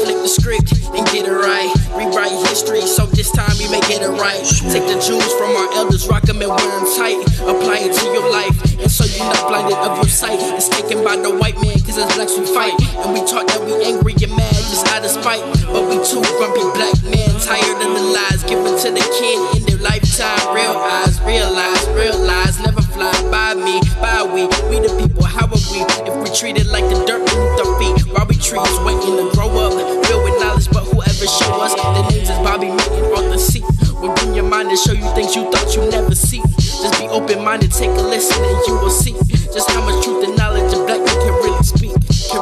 flip the script and get it right. Rewrite history, so this time we may get it right. Take the jewels from our elders, rock them and wear them tight. Apply it to your life, and so you're not blinded of your sight. It's taken by the white man, cause as blacks we fight. And we taught that we angry and mad just out of spite. But we too grumpy black men, tired of the lies given to the kid in their lifetime. Real eyes, realize, never fly by me, by we the people, how are we? If we treat it like the dirt beneath our feet, why we trees waiting to grow up, filled with knowledge, but whoever show us, the names is Bobby May and Arthur C. We'll bring your mind and show you things you thought you never see. Just be open-minded, take a listen and you will see just how much truth and knowledge a black man can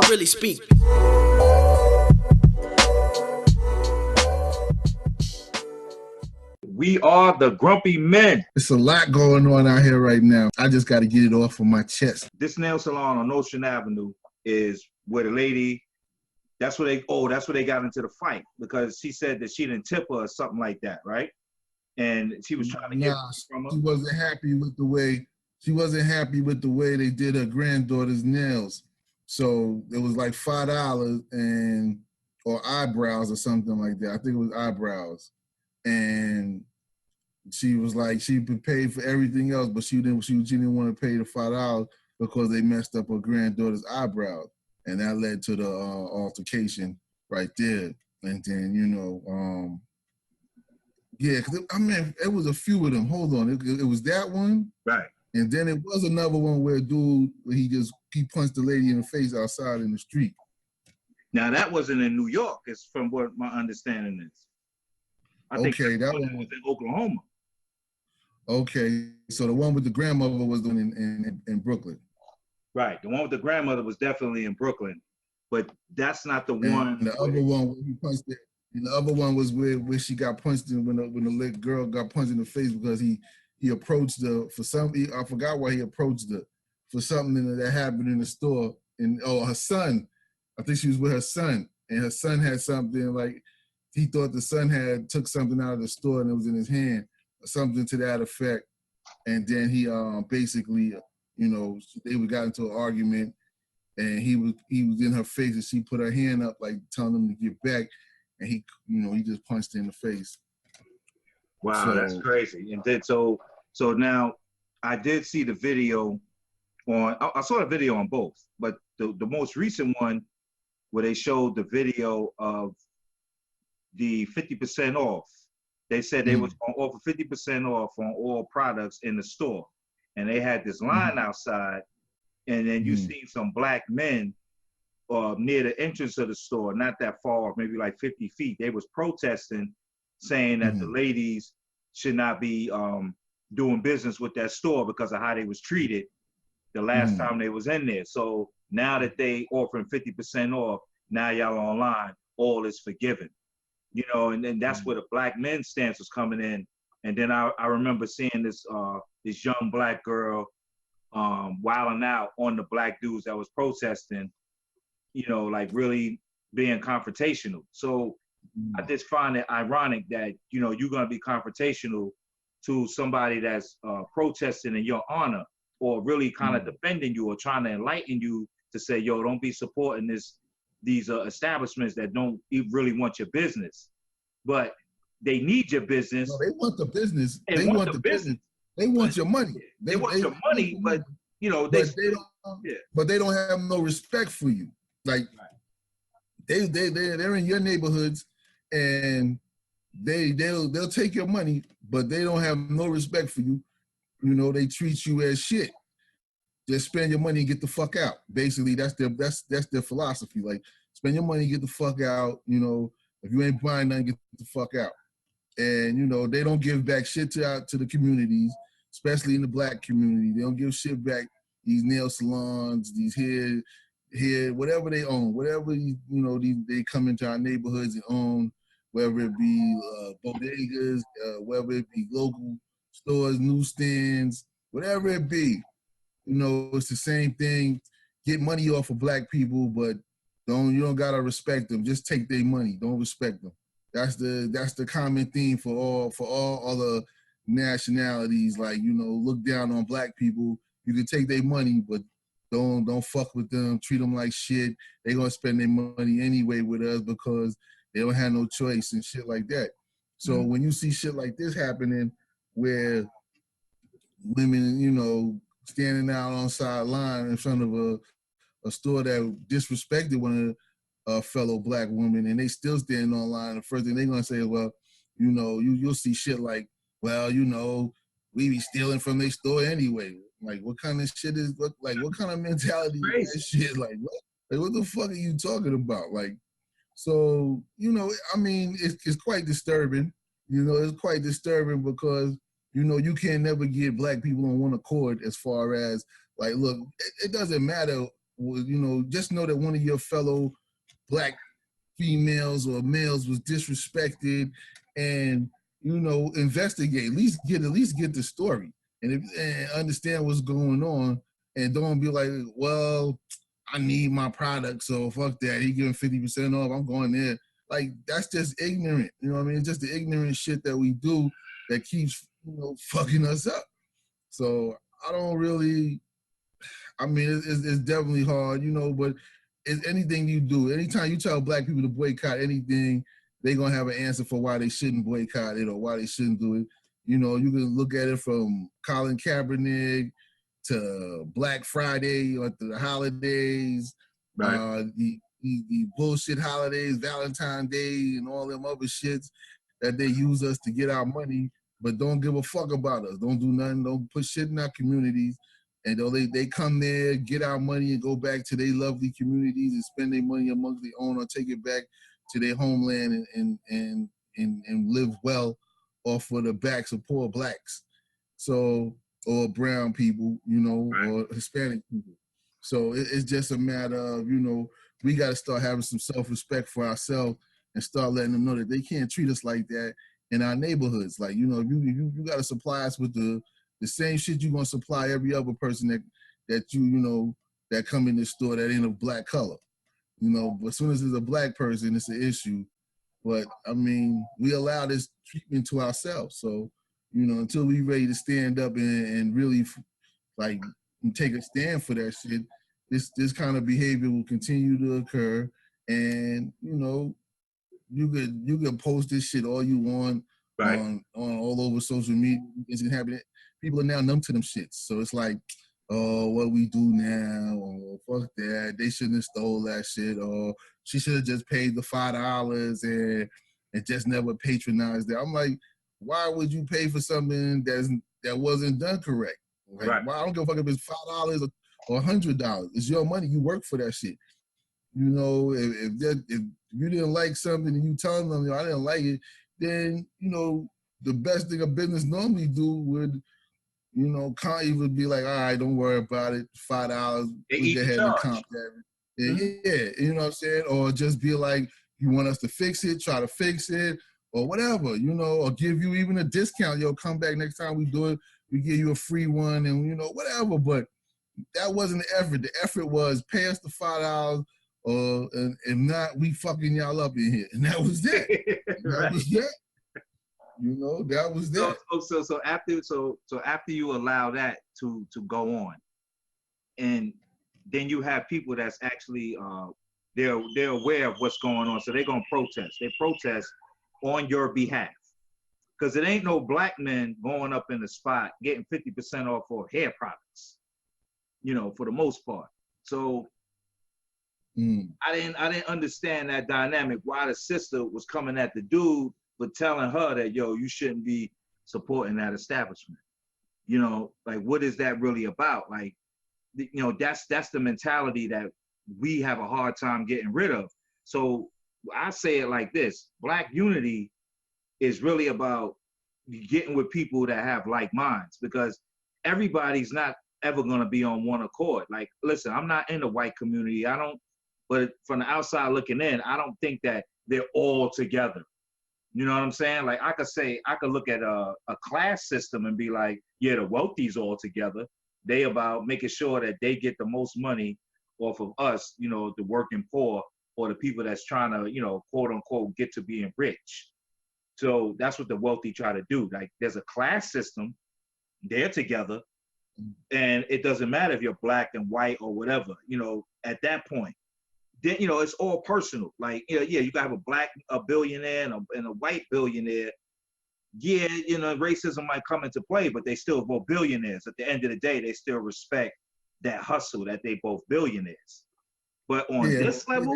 really speak, We are the Grumpy Men. It's a lot going on out here right now. I just got to get it off of my chest. This nail salon on Ocean Avenue is where the lady, that's where they got into the fight, because she said that she didn't tip her or something like that, right? And she was trying to get from her. She wasn't happy with the way they did her granddaughter's nails. So it was like $5 or eyebrows or something like that. I think it was eyebrows. And she was like, she'd been paid for everything else, but she didn't want to pay the $5 because they messed up her granddaughter's eyebrows. And that led to the altercation right there. And then, yeah, because it was a few of them. Hold on, it was that one, right? And then it was another one where he punched the lady in the face outside in the street. Now that wasn't in New York, it's from what my understanding is. I think that one was in Oklahoma. Okay, so the one with the grandmother was the one in Brooklyn. Right, the one with the grandmother was definitely in Brooklyn, but that's not the one. And the other one where he punched it. And the other one was where she got punched in when the little girl got punched in the face because he approached her for something. I forgot why he approached her for something that happened in the store. And her son, I think she was with her son, and her son had something like he thought the son had took something out of the store and it was in his hand, or something to that effect. And then he basically, they got into an argument, and he was in her face, and she put her hand up like telling him to get back. And he just punched her in the face. Wow, that's crazy. And then so now I did see the video I saw the video on both, but the most recent one where they showed the video of the 50% off. They said they was going to offer 50% off on all products in the store. And they had this line outside, and then you seen some black men near the entrance of the store, not that far, maybe like 50 feet. They was protesting, saying that the ladies should not be doing business with that store because of how they was treated the last time they was in there. So now that they offering 50% off, now y'all online, all is forgiven. And then that's where the black men stance was coming in. And then I remember seeing this young black girl wilding out on the black dudes that was protesting, like really being confrontational. So I just find it ironic that, you're going to be confrontational to somebody that's protesting in your honor, or really kind of defending you or trying to enlighten you to say, yo, don't be supporting these establishments that don't really want your business. But they need your business. No, they want the business. They want the business. They want your money. They want your money, but but they don't have no respect for you. Like they're in your neighborhoods, and they'll take your money, but they don't have no respect for you. They treat you as shit. Just spend your money and get the fuck out. Basically, that's their philosophy. Like, spend your money, get the fuck out. If you ain't buying nothing, get the fuck out. And they don't give back shit to the communities, especially in the black community. They don't give shit back. These nail salons, these hair, whatever they own, whatever they come into our neighborhoods and own, whether it be bodegas, whether it be local stores, newsstands, whatever it be. It's the same thing. Get money off of black people, but you don't gotta respect them. Just take their money. Don't respect them. That's the common theme for all other nationalities. Like, look down on black people. You can take their money, but don't fuck with them, treat them like shit. They gonna spend their money anyway with us because they don't have no choice and shit like that. So when you see shit like this happening, where women, you know, standing out on sideline in front of a store that disrespected one of a fellow black woman, and they still stand online, the first thing they're gonna say is, well, you know, you'll see shit like, well, you know, we be stealing from their store anyway. Like, what kind of shit is what kind of mentality is that shit? Like what the fuck are you talking about? Like, so, you know, I mean, it's quite disturbing. You know, it's quite disturbing because, you know, you can never get black people on one accord as far as, like, look, it doesn't matter. You know, just know that one of your fellow black females or males was disrespected, and, you know, investigate, at least get the story and understand what's going on, and don't be like, well, I need my product, so fuck that. He giving 50% off, I'm going there. Like, that's just ignorant. You know what I mean? It's just the ignorant shit that we do that keeps, you know, fucking us up. So I don't really, I mean, it's definitely hard, you know, but it's anything you do. Anytime you tell black people to boycott anything, they're going to have an answer for why they shouldn't boycott it or why they shouldn't do it. You know, you can look at it from Colin Kaepernick to Black Friday or to the holidays, right. The bullshit holidays, Valentine's Day and all them other shits that they use us to get our money, but don't give a fuck about us. Don't do nothing. Don't put shit in our communities. And they come there, get our money, and go back to their lovely communities and spend their money amongst their own, or take it back to their homeland and live well off of the backs of poor blacks, so, or brown people, you know, or Hispanic people. So it's just a matter of, you know, we got to start having some self-respect for ourselves and start letting them know that they can't treat us like that in our neighborhoods. Like, you know, you got to supply us with the same shit you're gonna supply every other person that you know, that come in the store that ain't of black color. You know, but as soon as it's a black person, it's an issue. But I mean, we allow this treatment to ourselves. So, you know, until we ready to stand up and really like take a stand for that shit, this kind of behavior will continue to occur. And, you know, you could post this shit all you want on all over social media. It's happening. People are now numb to them shits. So it's like, oh, what we do now? Oh, fuck that. They shouldn't have stole that shit. Or she should have just paid the $5 and just never patronized it. I'm like, why would you pay for something that wasn't done correct? Like, why? I don't give a fuck if it's $5 or $100. It's your money. You work for that shit. You know, if you didn't like something and you tell them, I didn't like it, then, you know, the best thing a business normally do would, you know, can't even be like, all right, don't worry about it, $5, we go ahead and comp that. Yeah, you know what I'm saying? Or just be like, you want us to fix it, try to fix it, or whatever, you know, or give you even a discount. Yo, come back next time we do it, we give you a free one, and, you know, whatever. But that wasn't the effort. The effort was pay us the $5, and if not, we fucking y'all up in here. And that was that. That was that. You know, that was that. So after you allow that to go on, and then you have people that's actually they're aware of what's going on, so they're gonna protest. They protest on your behalf, because it ain't no black men going up in the spot getting 50% off for hair products, you know, for the most part. So I didn't understand that dynamic. Why the sister was coming at the dude for telling her that, yo, you shouldn't be supporting that establishment. You know, like, what is that really about? Like, you know, that's the mentality that we have a hard time getting rid of. So I say it like this: Black unity is really about getting with people that have like minds, because everybody's not ever gonna be on one accord. Like, listen, I'm not in the white community. But from the outside looking in, I don't think that they're all together. You know what I'm saying? Like, I could look at a class system and be like, yeah, the wealthy's all together. They about making sure that they get the most money off of us, you know, the working poor, or the people that's trying to, you know, quote unquote, get to being rich. So that's what the wealthy try to do. Like, there's a class system, they're together, And it doesn't matter if you're black and white or whatever, you know, at that point, then, you know, it's all personal. Like, yeah, you gotta have a billionaire and a white billionaire. Yeah, you know, racism might come into play, but they still both billionaires. At the end of the day, they still respect that hustle that they both billionaires. But on this level,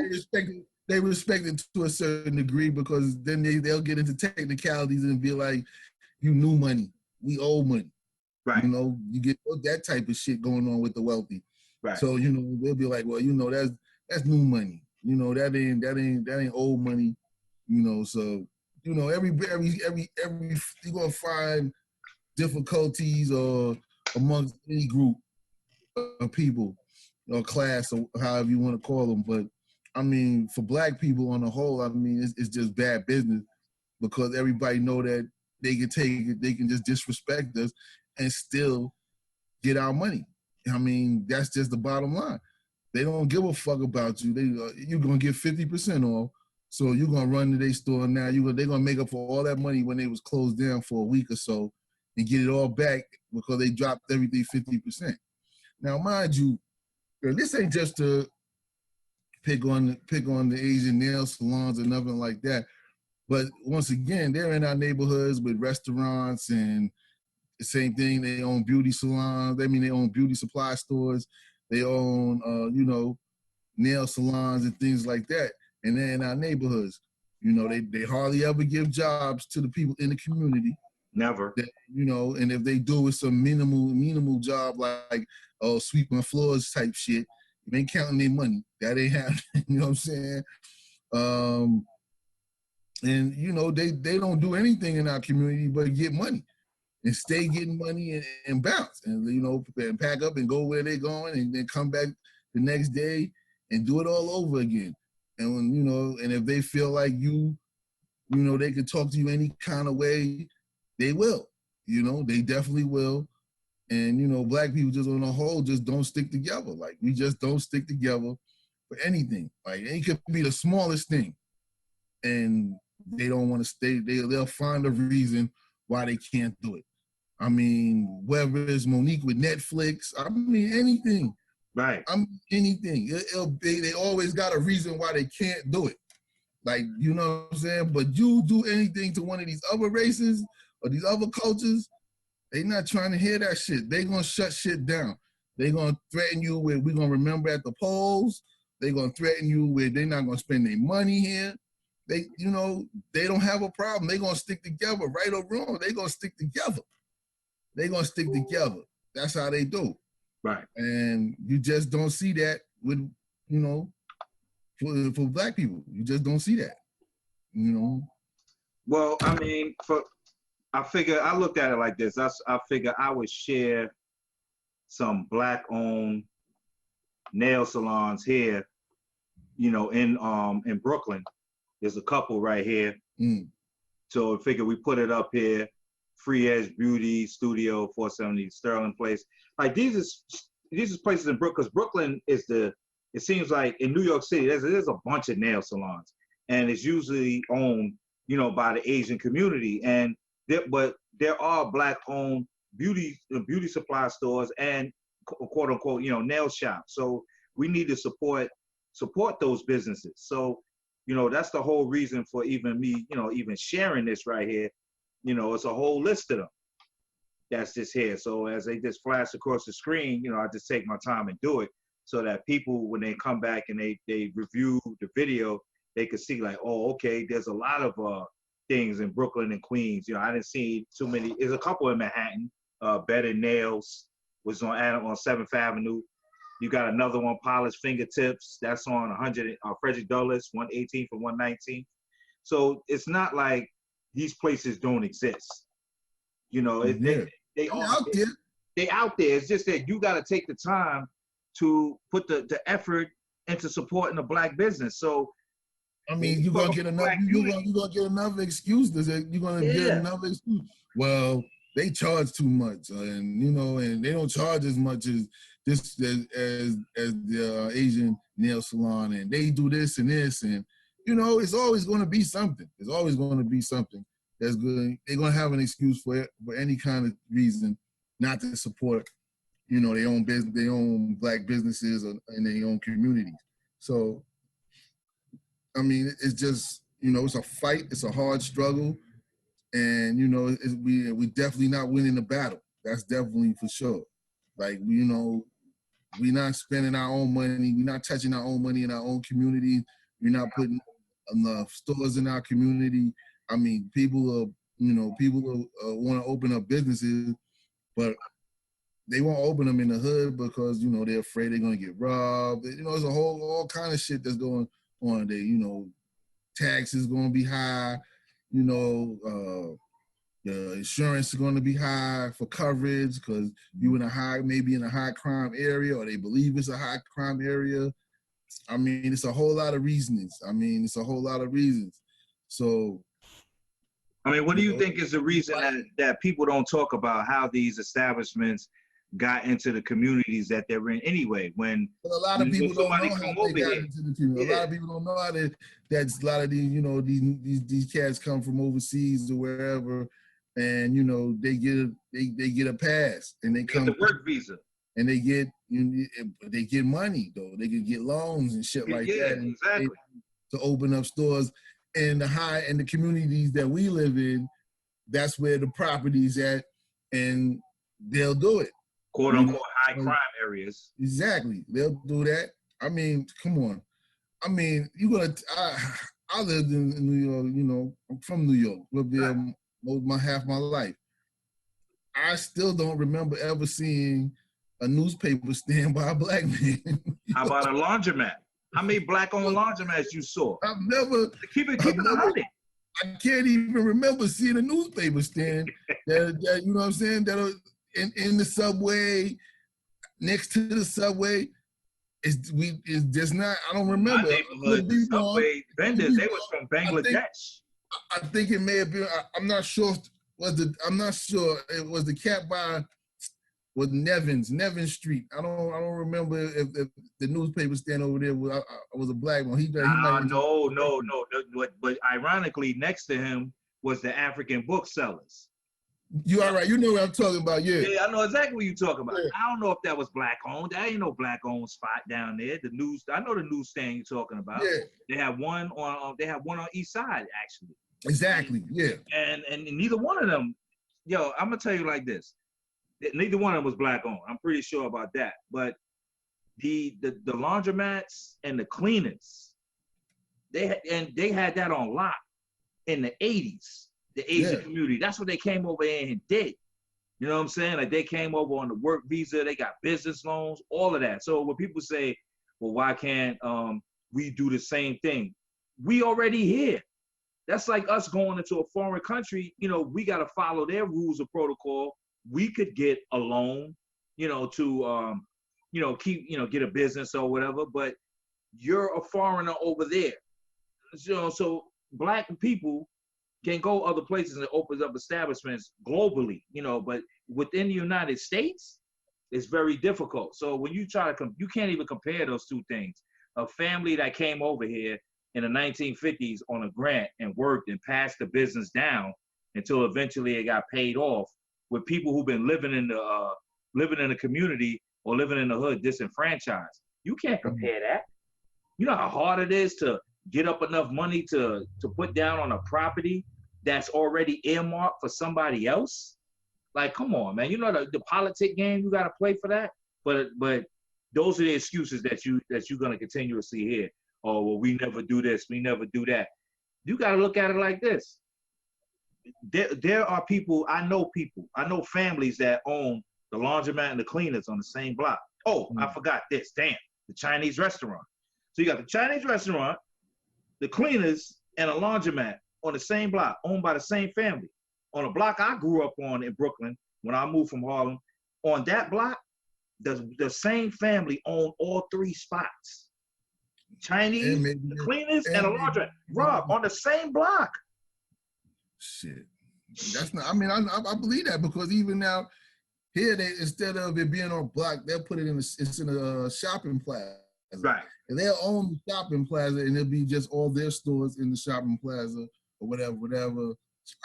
they respect it to a certain degree, because then they'll get into technicalities and be like, you new money, we old money. Right. You know, you get that type of shit going on with the wealthy. Right. So, you know, they'll be like, well, you know, that's new money. You know, that ain't old money. You know, so, you know, every you're gonna find difficulties or amongst any group of people or class or however you want to call them. But I mean, for black people on the whole, I mean, it's just bad business, because everybody know that they can take it, they can just disrespect us and still get our money. I mean, that's just the bottom line. They don't give a fuck about you. You're gonna get 50% off, so you're gonna run to their store now. They're gonna make up for all that money when they was closed down for a week or so, and get it all back because they dropped everything 50%. Now, mind you, this ain't just to pick on the Asian nail salons or nothing like that. But once again, they're in our neighborhoods with restaurants and the same thing. They own beauty salons. They own beauty supply stores. They own, you know, nail salons and things like that. And they're in our neighborhoods. You know, they hardly ever give jobs to the people in the community. Never. You know, and if they do, it's some minimal job like sweeping floors type shit. They ain't counting their money. That ain't happening. You know what I'm saying? And you know, they don't do anything in our community but get money and stay getting money and bounce, and you know, and pack up and go where they're going, and then come back the next day and do it all over again. And when, you know, and if they feel like you know, they can talk to you any kind of way, they will. You know, they definitely will. And you know, black people just on the whole just don't stick together. Like, we just don't stick together for anything. Like, it could be the smallest thing, and they don't want to stay. They'll find a reason why they can't do it. I mean, whether it's Monique with Netflix, I mean, anything. Right. I mean, anything. They always got a reason why they can't do it. Like, you know what I'm saying? But you do anything to one of these other races or these other cultures, they not trying to hear that shit. They gonna shut shit down. They gonna threaten you with, we gonna remember at the polls. They gonna threaten you with, they're not gonna spend their money here. They, you know, they don't have a problem. They gonna stick together, right or wrong. They gonna stick together. They gonna stick together. That's how they do. Right. And you just don't see that with, you know, for black people. You just don't see that. You know. Well, I mean, I looked at it like this. I figure I would share some black-owned nail salons here, you know, in Brooklyn. There's a couple right here. So I figure we put it up here. Free Edge Beauty Studio, 470 Sterling Place. Like, these is places in Brooklyn, because Brooklyn is it seems like in New York City, there's a bunch of nail salons, and it's usually owned, you know, by the Asian community. And but there are black-owned beauty supply stores and quote unquote, you know, nail shops. So we need to support those businesses. So, you know, that's the whole reason for even me, you know, even sharing this right here. You know, it's a whole list of them that's just here. So as they just flash across the screen, you know, I just take my time and do it, so that people, when they come back and they review the video, they could see like, oh, okay, there's a lot of things in Brooklyn and Queens. You know, I didn't see too many. There's a couple in Manhattan. Better Nails was on 7th Avenue. You got another one, Polished Fingertips, that's on 100 Frederick Douglass, 118 for 119. So it's not like these places don't exist. You know, they are out there. They out there. It's just that you got to take the time to put the effort into supporting the black business. So, I mean, you're gonna get another. You're gonna get another excuse. You're gonna get another excuse. Well, they charge too much, and you know, and they don't charge as much as the Asian nail salon, and they do this and this, and you know, it's always going to be something. It's always going to be something that's good. They're going to have an excuse for any kind of reason not to support you know, they own business, they own black businesses in their own communities. So, I mean, it's just, you know, it's a fight, it's a hard struggle, and you know, we definitely not winning the battle. That's definitely for sure. Like, you know, we're not spending our own money, we're not touching our own money in our own community, we're not putting enough stores in our community. I mean, people want to open up businesses, but they won't open them in the hood because, you know, they're afraid they're gonna get robbed. You know, there's all kind of shit that's going on there. You know, taxes gonna be high. You know, the insurance is gonna be high for coverage because you maybe in a high crime area, or they believe it's a high crime area. I mean, it's a whole lot of reasons. So, I mean, what do you think is the reason that people don't talk about how these establishments got into the communities that they're in anyway? When a lot of people don't know how they got into the community. Yeah. A lot of people don't know how that's a lot of these, you know, these cats come from overseas or wherever, and you know they get a pass and they come the work visa and they get money though. They can get loans and shit like that. And exactly. To open up stores in the communities that we live in. That's where the property's at, and they'll do it. Quote unquote high crime areas. Exactly. They'll do that. I mean, come on. I mean, I lived in New York, you know, I'm from New York. Lived there half my life. I still don't remember ever seeing a newspaper stand by a black man. How about a laundromat? How many black-owned laundromats you saw? I've never. Keep it 100. I can't even remember seeing a newspaper stand that you know what I'm saying, that in the subway, next to the subway. It's just not. I don't remember. My neighborhood, the subway vendors, they was from Bangladesh. I think it may have been. I'm not sure. I'm not sure it was the cat by with Nevin Street. I don't remember if the newspaper stand over there was a black one. No. But ironically, next to him was the African booksellers. You all right? You know what I'm talking about? Yeah. Yeah, I know exactly what you're talking about. Yeah. I don't know if that was black owned. There ain't no black owned spot down there. I know the newsstand you're talking about. Yeah. They have one on. They have one on each side actually. Exactly. Yeah. And neither one of them. Yo, I'm gonna tell you like this. Neither one of them was black owned. I'm pretty sure about that. But the laundromats and the cleaners, they had that on lock in the 80s. The Asian community. That's what they came over here and did. You know what I'm saying? Like they came over on the work visa. They got business loans, all of that. So when people say, well, why can't we do the same thing? We already here. That's like us going into a foreign country. You know, we got to follow their rules of protocol. We could get a loan, you know, to, you know, get a business or whatever, but you're a foreigner over there. You know, so black people can go other places and opens up establishments globally, you know, but within the United States, it's very difficult. So when you try to, you can't even compare those two things. A family that came over here in the 1950s on a grant and worked and passed the business down until eventually it got paid off, with people who've been living in the community or living in the hood disenfranchised. You can't compare that. You know how hard it is to get up enough money to put down on a property that's already earmarked for somebody else? Like, come on, man. You know the politic game you got to play for that. But those are the excuses that you're gonna continuously hear. Oh, well, we never do this, we never do that. You got to look at it like this. There are people. I know families that own the laundromat and the cleaners on the same block. Oh, I forgot this. Damn, the Chinese restaurant. So you got the Chinese restaurant, the cleaners, and a laundromat on the same block, owned by the same family. On a block I grew up on in Brooklyn when I moved from Harlem, on that block, the same family owned all three spots. Chinese, the cleaners, and a laundromat. Rob, on the same block. Shit. That's not, I mean, I believe that, because even now, here, they, instead of it being on block, they'll put it in a shopping plaza. Right. And they'll own the shopping plaza, and it'll be just all their stores in the shopping plaza or whatever.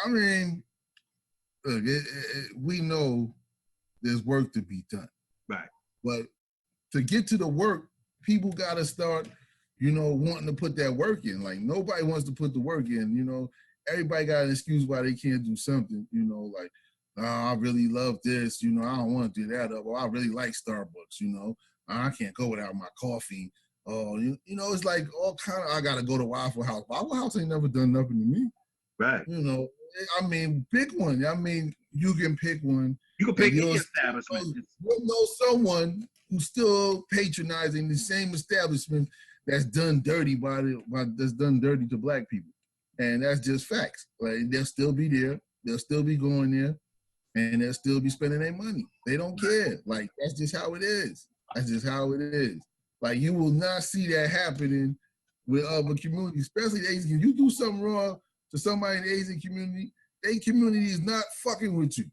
I mean, look, we know there's work to be done. Right. But to get to the work, people got to start, you know, wanting to put that work in. Like nobody wants to put the work in, you know. Everybody got an excuse why they can't do something, you know, like, oh, I really love this, you know, I don't want to do that. Or I really like Starbucks, you know. I can't go without my coffee. Oh, you know, it's like all kind of, I got to go to Waffle House. Waffle House ain't never done nothing to me. Right. You know, I mean, pick one. I mean, you can pick one. You can pick any establishment. You'll know someone who's still patronizing the same establishment that's done dirty that's done dirty to black people. And that's just facts. Like they'll still be there, they'll still be going there, and they'll still be spending their money. They don't care. Like that's just how it is. That's just how it is. Like you will not see that happening with other communities, especially the Asian. You do something wrong to somebody in the Asian community, their community is not fucking with you.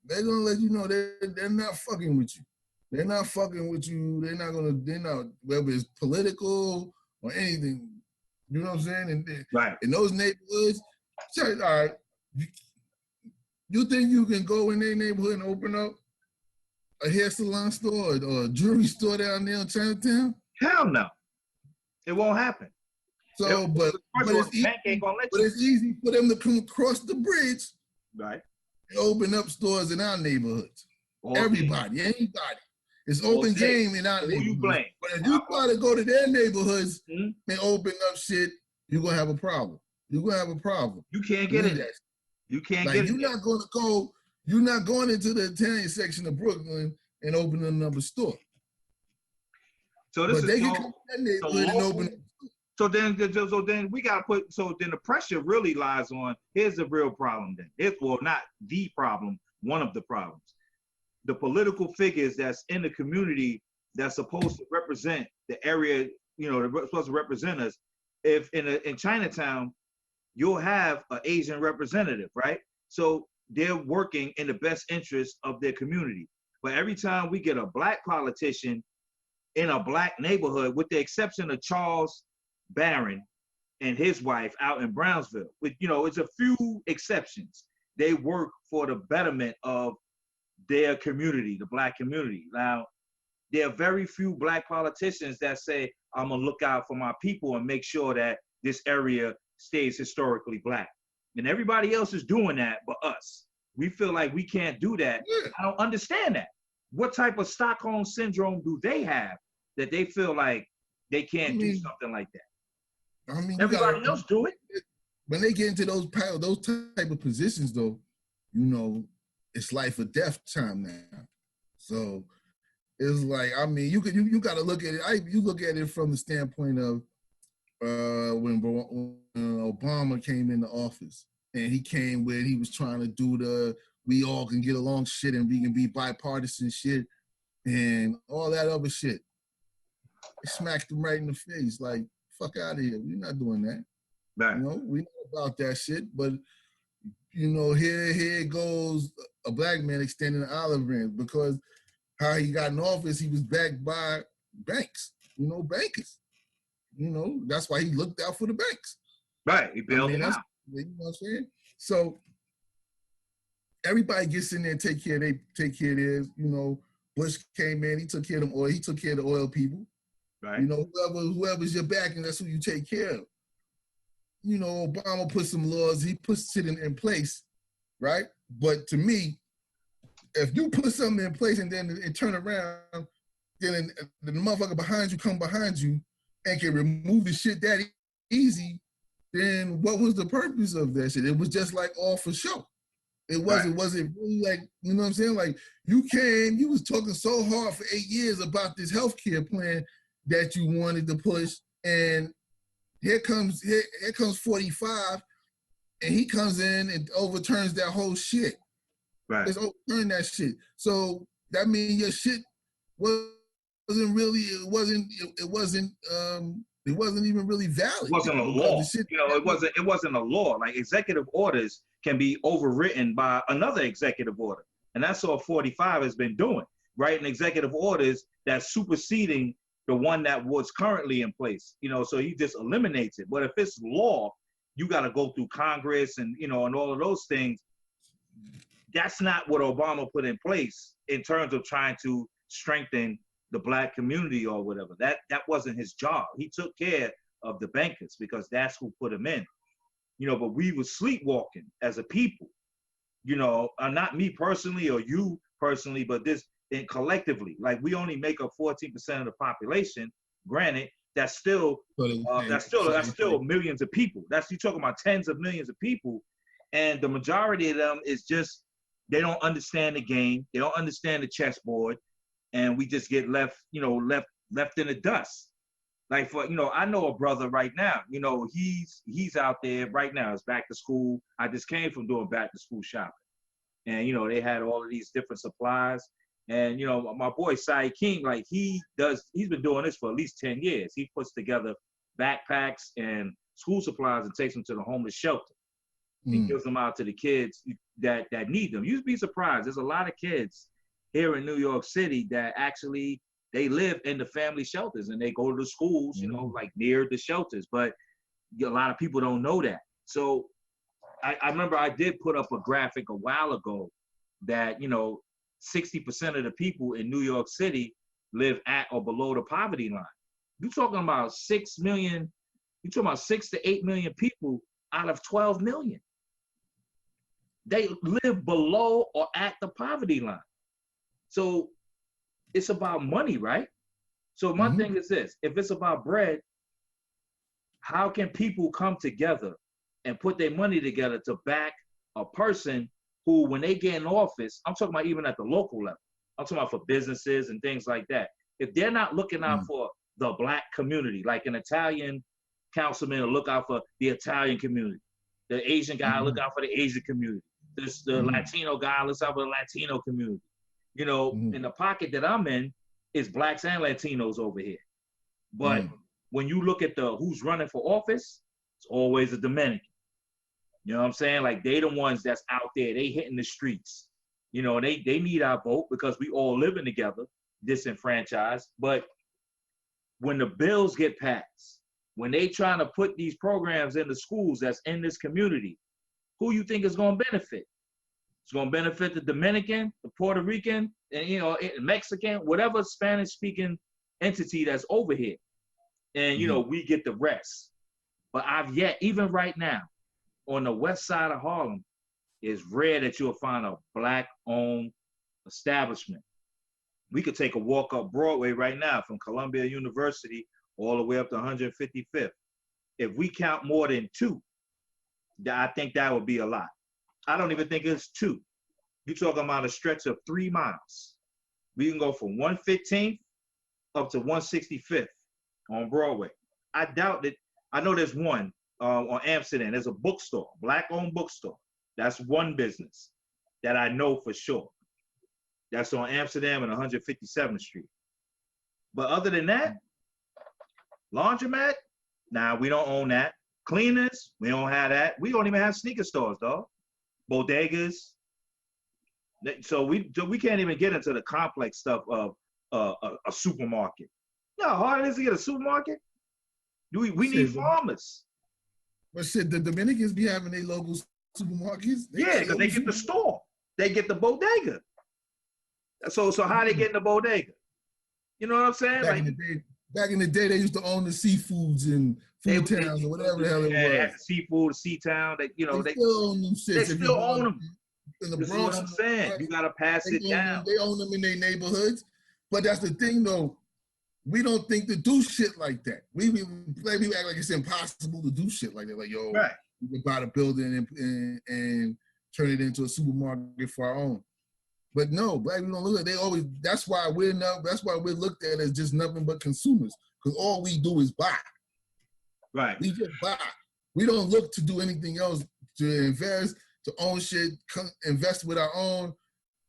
They're gonna let you know they're not fucking with you. They're not fucking with you. They're not, whether it's political or anything. You know what I'm saying? And right. In those neighborhoods, all right, you think you can go in their neighborhood and open up a hair salon store or a jewelry store down there in Chinatown? Hell no. It won't happen. So, but it's easy for them to come across the bridge, right, and open up stores in our neighborhoods. Anybody. It's open game in our neighborhoods. You blame? But if you try to go to their neighborhoods and open up shit, you're gonna have a problem. You're gonna have a problem. You can't get it. You can't get it. You're not going into the Italian section of Brooklyn and opening another store. So this but they can come to that neighborhood and open up. So then we gotta put. So then the pressure really lies on. Here's the real problem. Then not the problem. One of the problems. The political figures that's in the community that's supposed to represent the area. You know, they're supposed to represent us. If in Chinatown, you'll have an Asian representative, right? So they're working in the best interest of their community. But every time we get a black politician in a black neighborhood, with the exception of Charles Barron and his wife out in Brownsville, it's a few exceptions. They work for the betterment of their community, the black community. Now, there are very few black politicians that say, I'm gonna look out for my people and make sure that this area stays historically black. And everybody else is doing that but us. We feel like we can't do that. Yeah. I don't understand that. What type of Stockholm syndrome do they have that they feel like they can't do something like that? I mean, everybody else do it. When they get into those type of positions, though, it's life or death time now. So it's like, I mean, you got to look at it. You look at it from the standpoint of when Obama came into office, and he came where he was trying to do we all can get along shit and we can be bipartisan shit and all that other shit. It smacked him right in the face, like, fuck out of here. We're not doing that. Right. We know about that shit, but here goes a black man extending an olive branch because how he got in office, he was backed by banks, bankers. That's why he looked out for the banks. Right, he bailed them out. You know what I'm saying? So everybody gets in there and take care of theirs. Bush came in, he took care of them oil, he took care of the oil people. Right. Whoever's your backing, that's who you take care of. Obama put some laws, he put shit in place, right? But to me, if you put something in place and then it turn around, then the motherfucker behind you come behind you and can remove the shit that easy, then what was the purpose of that shit? It was just like all for show. It wasn't really like, you know what I'm saying? Like you was talking so hard for 8 years about this healthcare plan that you wanted to push, and here comes 45, and he comes in and overturns that whole shit. Right. Just overturn that shit. So that means your shit wasn't even really valid. It wasn't a law. It wasn't a law. Like executive orders can be overwritten by another executive order. And that's all 45 has been doing, right? And executive orders that's superseding the one that was currently in place, so he just eliminates it. But if it's law, you got to go through Congress and, and all of those things. That's not what Obama put in place in terms of trying to strengthen the black community or whatever. That wasn't his job. He took care of the bankers because that's who put him in. You know, but we were sleepwalking as a people. You know, not me personally or you personally, but this and collectively. Like we only make up 14% of the population. Granted, that's still millions of people. That's you talking about tens of millions of people, and the majority of them is just they don't understand the game. They don't understand the chessboard, and we just get left, you know, left in the dust. Like for, you know, I know a brother right now, you know, he's out there right now. It's back to school. I just came from doing back to school shopping. And, you know, they had all of these different supplies. And, you know, my boy Sai King, like he's been doing this for at least 10 years. He puts together backpacks and school supplies and takes them to the homeless shelter and gives them out to the kids that need them. You'd be surprised. There's a lot of kids here in New York City that actually they live in the family shelters and they go to the schools, you know, like near the shelters. But a lot of people don't know that. So I remember I did put up a graphic a while ago that, you know, 60% of the people in New York City live at or below the poverty line. You're talking about 6 million, you're talking about 6 to 8 million people out of 12 million. They live below or at the poverty line. So it's about money, right? So my thing is this, if it's about bread, how can people come together and put their money together to back a person who, when they get in office, I'm talking about even at the local level, I'm talking about for businesses and things like that. If they're not looking out for the black community, like an Italian councilman will look out for the Italian community, the Asian guy look out for the Asian community, the Latino guy looks out for the Latino community. You know, in the pocket that I'm in is blacks and Latinos over here. But when you look at the who's running for office, it's always a Dominican. You know what I'm saying? Like they the ones that's out there, they hitting the streets. You know, they need our vote because we all living together, disenfranchised. But when the bills get passed, when they trying to put these programs in the schools that's in this community, who you think is going to benefit? It's going to benefit the Dominican, the Puerto Rican, and, you know, Mexican, whatever Spanish-speaking entity that's over here. And, you know, we get the rest. But I've yet, even right now, on the west side of Harlem, it's rare that you'll find a black-owned establishment. We could take a walk up Broadway right now from Columbia University all the way up to 155th. If we count more than 2, I think that would be a lot. I don't even think it's 2. You're talking about a stretch of 3 miles. We can go from 115th up to 165th on Broadway. I doubt that. I know there's one on Amsterdam. There's a bookstore, black-owned bookstore. That's one business that I know for sure. That's on Amsterdam and 157th Street. But other than that, laundromat, nah, we don't own that. Cleaners, we don't have that. We don't even have sneaker stores, dog. Bodegas. So we can't even get into the complex stuff of a supermarket. You know how hard it is to get a supermarket? We need farmers. But shit, the Dominicans be having their local supermarkets. Yeah, because they get the store. They get the bodega. So how they get in the bodega? You know what I'm saying? Back in the day, they used to own the seafoods and food towns or whatever the hell it was. They had the seafood, the sea town. They still own them shits. They still own them. In the This Bronx, is what I'm saying. You gotta pass it down. They own them in their neighborhoods. But that's the thing, though. We don't think to do shit like that. We act like it's impossible to do shit like that. Like, yo, we can buy the building and turn it into a supermarket for our own. But no, black people don't look at it. They always, that's why we're looked at as just nothing but consumers. Because all we do is buy. Right. We just buy. We don't look to do anything else, to invest, to own shit, invest with our own.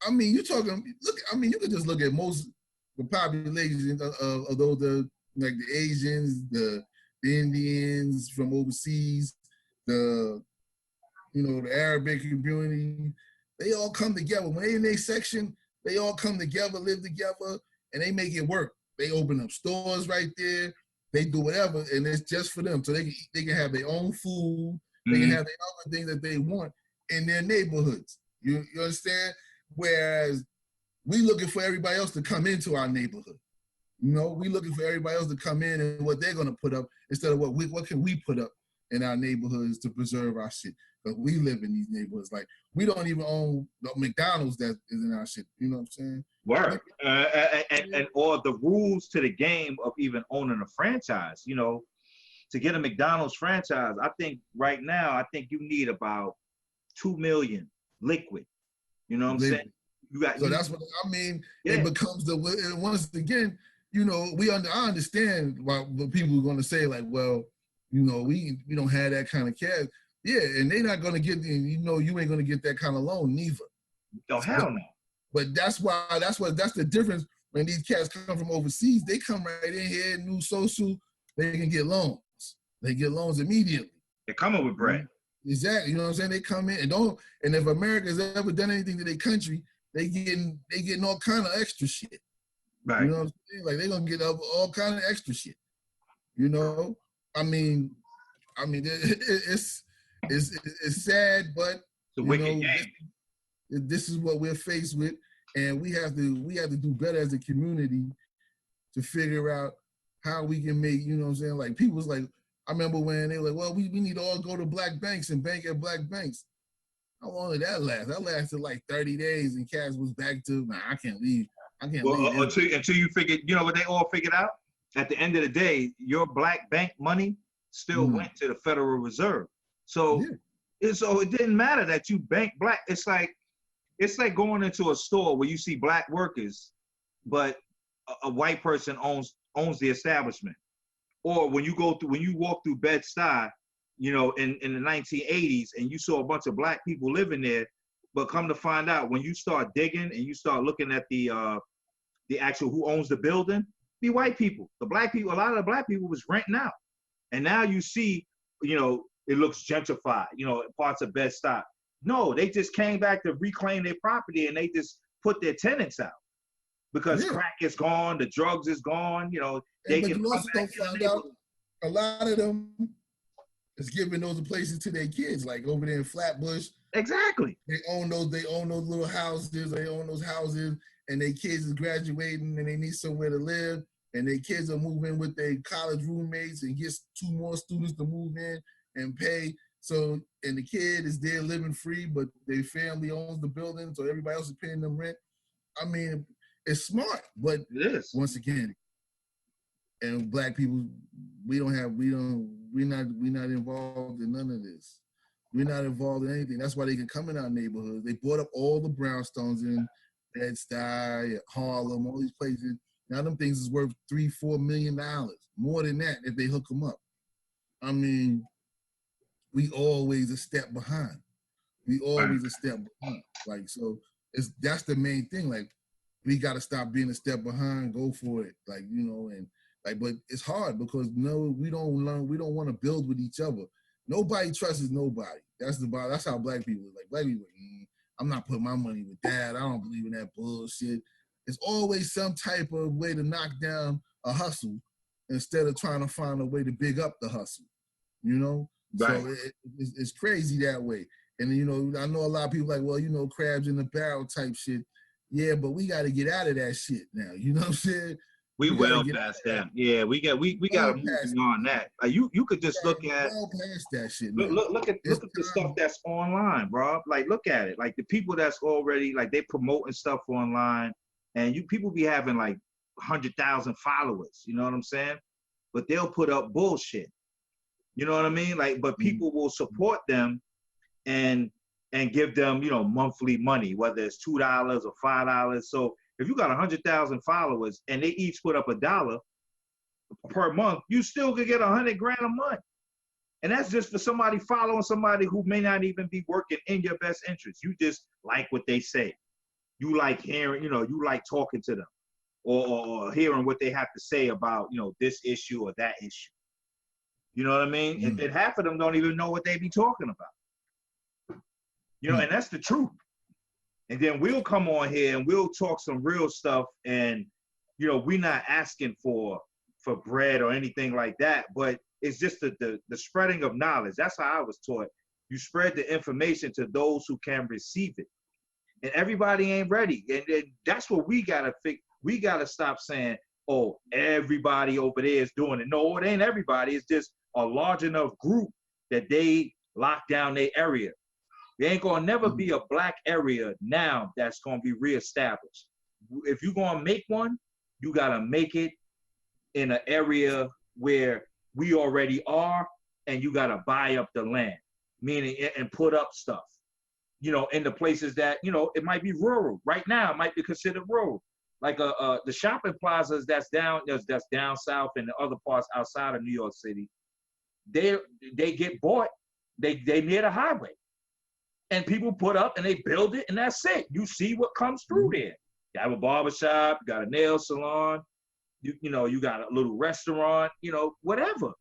I mean, you could just look at most the population of those, like the Asians, the Indians from overseas, the Arabic community. They all come together. When they in their section, they all come together, live together, and they make it work. They open up stores right there. They do whatever, and it's just for them. So they can have their own food. They can have their other things that they want in their neighborhoods. You understand? Whereas we looking for everybody else to come into our neighborhood. You know, we looking for everybody else to come in and what they're gonna put up instead of what can we put up in our neighborhoods to preserve our shit. Because we live in these neighborhoods. Like, we don't even own the McDonald's that is in our shit. You know what I'm saying? Word. And or the rules to the game of even owning a franchise, you know, to get a McDonald's franchise, I think right now, I think you need about 2 million liquid. You know what I'm saying? That's what I mean. Yeah. It becomes once again, you know, I understand why people are going to say, like, well, you know, we don't have that kind of cash. Yeah, and they're not going to get, you know, you ain't going to get that kind of loan neither. Oh, hell no. But that's the difference. When these cats come from overseas, they come right in here, new social, they can get loans. They get loans immediately. They're coming with bread. Exactly. You know what I'm saying? They come in and if America's ever done anything to their country, they getting all kind of extra shit. Right. You know what I'm saying? Like, they're gonna get all kind of extra shit. You know? I mean, it's sad, but it's a wicked game. This is what we're faced with, and we have to do better as a community to figure out how we can make, you know what I'm saying? Like, people was like, I remember when they were like, well, we need to all go to black banks and bank at black banks. How long did that last? That lasted like 30 days, and Cass was back to, I can't leave. Until you figured, you know what they all figured out? At the end of the day, your black bank money still went to the Federal Reserve. So, so it didn't matter that you bank black. It's like going into a store where you see black workers, but a white person owns the establishment. Or when you walk through Bed-Stuy, you know, in the 1980s, and you saw a bunch of black people living there, but come to find out, when you start digging and you start looking at the actual who owns the building, be white people. The black people, a lot of the black people was renting out, and now you see, you know, it looks gentrified, you know, parts of Bed-Stuy. No, they just came back to reclaim their property, and they just put their tenants out because crack is gone, the drugs is gone, you know. But you also don't find out a lot of them is giving those places to their kids, like over there in Flatbush. Exactly. They own those little houses, and their kids is graduating and they need somewhere to live, and their kids are moving with their college roommates and gets 2 more students to move in and pay. So, and the kid is there living free, but their family owns the building, so everybody else is paying them rent. I mean, it's smart, but it is. Once again, and black people, we're not involved in none of this. We're not involved in anything. That's why they can come in our neighborhoods. They bought up all the brownstones in Bed-Stuy, Harlem, all these places. Now them things is worth $3-4 million, more than that if they hook them up. I mean, we always a step behind. Like, so that's the main thing. Like, we got to stop being a step behind, go for it. Like, you know, and like, but it's hard because we don't want to build with each other. Nobody trusts nobody. That's how black people are. Like, black people, I'm not putting my money with that. I don't believe in that bullshit. It's always some type of way to knock down a hustle instead of trying to find a way to big up the hustle, you know? Right. So it's crazy that way. And, you know, I know a lot of people like, well, you know, crabs in the barrel type shit. Yeah, but we got to get out of that shit now. You know what I'm saying? We well past that. Yeah, we got to move beyond that. Like, you could just look at past that shit. Look at the stuff that's online, bro. Like, look at it. Like, the people that's already, like, they promoting stuff online, and people be having like 100,000 followers. You know what I'm saying? But they'll put up bullshit. You know what I mean? Like, but people will support them and give them, you know, monthly money, whether it's $2 or $5. So if you got 100,000 followers and they each put up $1 per month, you still could get 100 grand a month. And that's just for somebody following somebody who may not even be working in your best interest. You just like what they say. You like hearing, you know, you like talking to them or hearing what they have to say about, you know, this issue or that issue. You know what I mean? And then half of them don't even know what they be talking about. You know, and that's the truth. And then we'll come on here and we'll talk some real stuff, and, you know, we're not asking for bread or anything like that, but it's just the spreading of knowledge. That's how I was taught. You spread the information to those who can receive it. and everybody ain't ready. And that's what we gotta fix. We gotta stop saying, "Oh, everybody over there is doing it." No, it ain't everybody. It's just a large enough group that they lock down their area. There ain't gonna never be a black area now that's gonna be reestablished. If you're gonna make one, you gotta make it in an area where we already are, and you gotta buy up the land, meaning and put up stuff, you know, in the places that, you know, it might be rural. Right now, it might be considered rural. Like the shopping plazas that's down south and the other parts outside of New York City, they get bought. They near the highway, and people put up and they build it, and that's it. You see what comes through there. You have a barbershop, you got a nail salon, you know, you got a little restaurant, you know, whatever.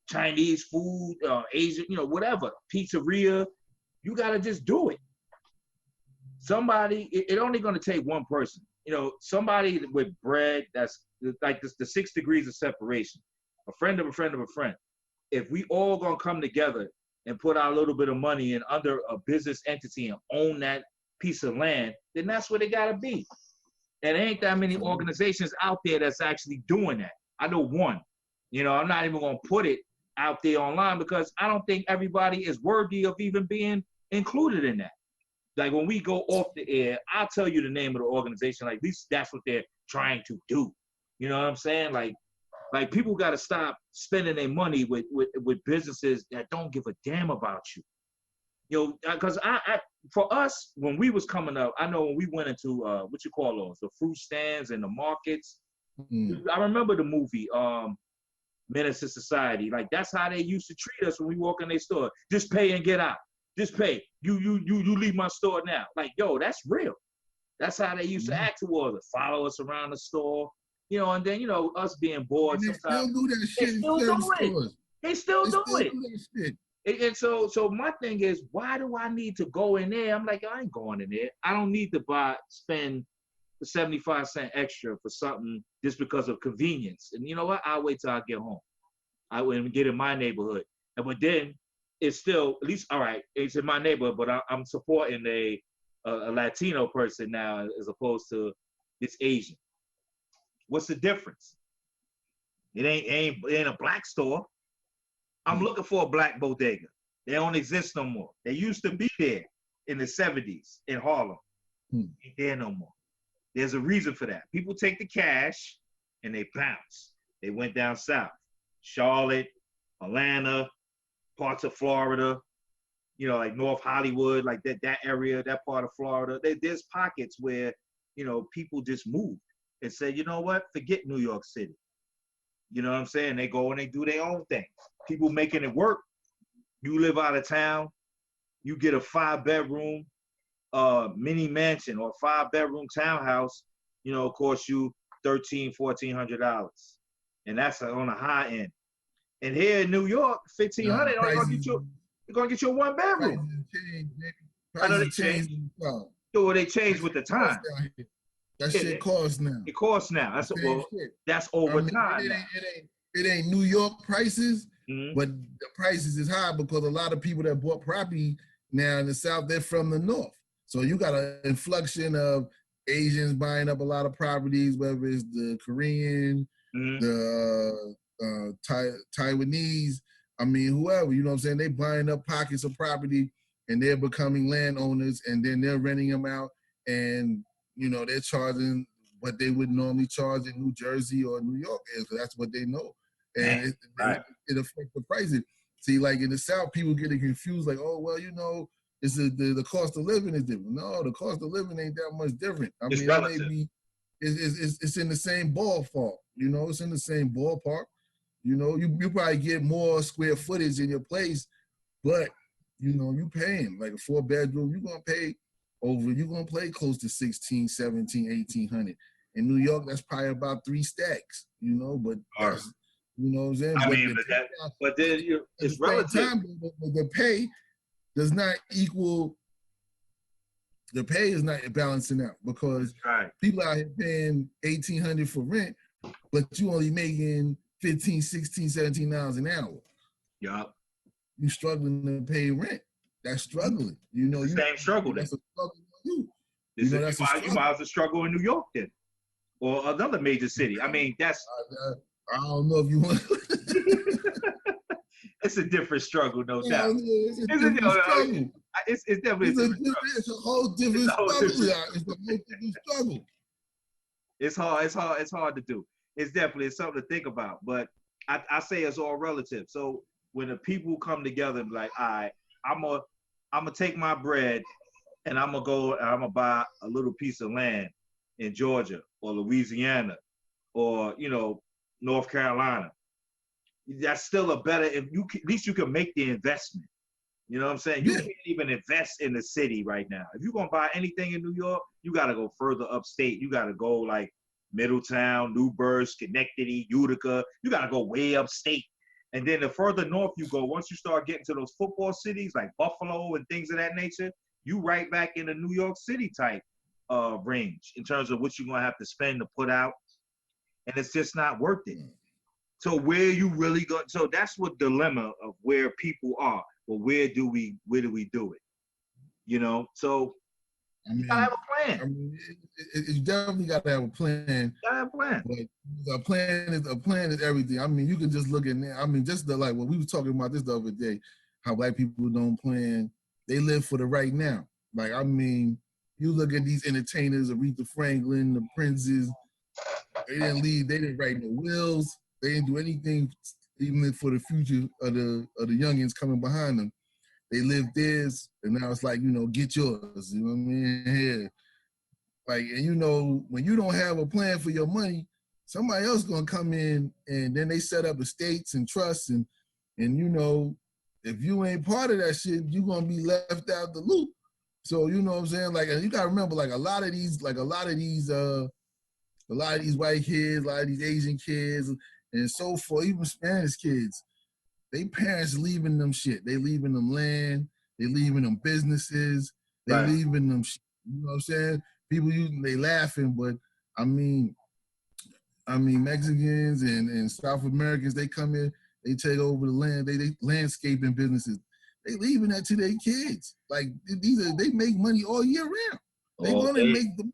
Chinese food, Asian, you know, whatever, pizzeria. You gotta just do it. Somebody, it only gonna take one person. You know, somebody with bread that's like the 6 degrees of separation. A friend of a friend of a friend. If we all gonna come together and put our little bit of money in under a business entity and own that piece of land, then that's what it gotta be. And there ain't that many organizations out there that's actually doing that. I know one. You know, I'm not even gonna put it out there online because I don't think everybody is worthy of even being included in that. Like when we go off the air, I'll tell you the name of the organization. Like at least that's what they're trying to do. You know what I'm saying? Like people got to stop spending their money with businesses that don't give a damn about you. You know, because I for us when we was coming up, I know when we went into what you call those, the fruit stands and the markets. I remember the movie Menace to Society. Like that's how they used to treat us when we walk in their store. Just pay and get out. Just pay. You leave my store now. Like, yo, that's real. That's how they used to act towards us. Follow us around the store, you know, and then, you know, us being bored and sometimes. They still do that shit. They still do it. Stores. They still do it. Do that shit. And so my thing is, why do I need to go in there? I'm like, I ain't going in there. I don't need to spend the 75 cents extra for something just because of convenience. And you know what? I'll wait till I get home. I wouldn't get in my neighborhood. But then it's still, at least, all right, it's in my neighborhood, but I'm supporting a Latino person now as opposed to this Asian. What's the difference? It ain't a black store. I'm looking for a black bodega. They don't exist no more. They used to be there in the 70s in Harlem. Ain't there no more. There's a reason for that. People take the cash and they bounce. They went down south. Charlotte, Atlanta, parts of Florida, you know, like North Hollywood, like that area, that part of Florida. There's pockets where, you know, people just moved and said, you know what, forget New York City. You know what I'm saying? They go and they do their own thing. People making it work. You live out of town, you get a 5-bedroom mini mansion or 5-bedroom townhouse, you know, cost you $1,300–1,400. And that's on the high end. And here in New York, $1,500, they're gonna get you a 1-bedroom. I know they changed. So they changed with the time. That shit costs now. It costs now. That's over time. It ain't New York prices, but the prices is high because a lot of people that bought property now in the South, they're from the North. So you got an influx of Asians buying up a lot of properties, whether it's the Korean, the Taiwanese, I mean, whoever, you know what I'm saying? They buying up pockets of property and they're becoming landowners, and then they're renting them out, and, you know, they're charging what they would normally charge in New Jersey or New York, because that's what they know. And it affects the prices. See, like in the South, people getting confused, like, oh, well, you know, it's the cost of living is different. No, the cost of living ain't that much different. I mean, it may be, it's in the same ballpark, you know, it's in the same ballpark. You know, you probably get more square footage in your place, but, you know, you paying like a 4-bedroom, you're going to pay close to 16, 17, 1800. In New York, that's probably about 3 stacks, you know, but that's, you know what I'm saying? I mean, but then it's relative. The pay does not equal, the pay is not balancing out, because people out here paying $1,800 for rent, but you only making $15, $16, $17 an hour. Yup. You struggling to pay rent. That's struggling. You know, same struggle. That's a struggle you. You know, that's you might as well struggle in New York then, or another major city. I mean, that's. I don't know if you want. It's a different struggle, no doubt. It's a different struggle. It's definitely it's a whole different struggle. It's a whole different struggle. It's hard to do. It's definitely something to think about. But I say it's all relative. So when the people come together and be like, all right, I'm gonna take my bread and I'm gonna buy a little piece of land in Georgia or Louisiana or North Carolina. That's still a better, if you at least you can make the investment. You know what I'm saying? You can't even invest in the city right now. If you're gonna buy anything in New York, you gotta go further upstate. You gotta go like Middletown, Newburgh, Schenectady, Utica. You gotta go way upstate. And then the further north you go, once you start getting to those football cities like Buffalo and things of that nature, you right back in the New York City type range in terms of what you're gonna have to spend to put out. And it's just not worth it. So where you really go? So that's what dilemma of where people are. Well, where do we do it? So you gotta have a plan. I mean, you definitely gotta have a plan. You gotta have a plan. But a plan is everything. I mean, you can just look at that. I mean, just like what we were talking about this the other day, how black people don't plan. They live for the right now. Like, I mean, you look at these entertainers, Aretha Franklin, the Princes. They didn't write no wills. They didn't do anything even for the future of the youngins coming behind them. They lived theirs, and now it's like, get yours. You know what I mean? Yeah. Like, and when you don't have a plan for your money, somebody else gonna come in, and then they set up estates and trusts, and if you ain't part of that shit, you gonna be left out the loop. So you know what I'm saying? Like, and you gotta remember, like a lot of these white kids, a lot of these Asian kids, and so forth, even Spanish kids, they parents leaving them shit. They leaving them land. They leaving them businesses. They leaving them shit. You know what I'm saying? People, they laughing, but I mean Mexicans and South Americans, they come in, they take over the land. They landscaping businesses. They leaving that to their kids. Like, they make money all year round. They're gonna make the money.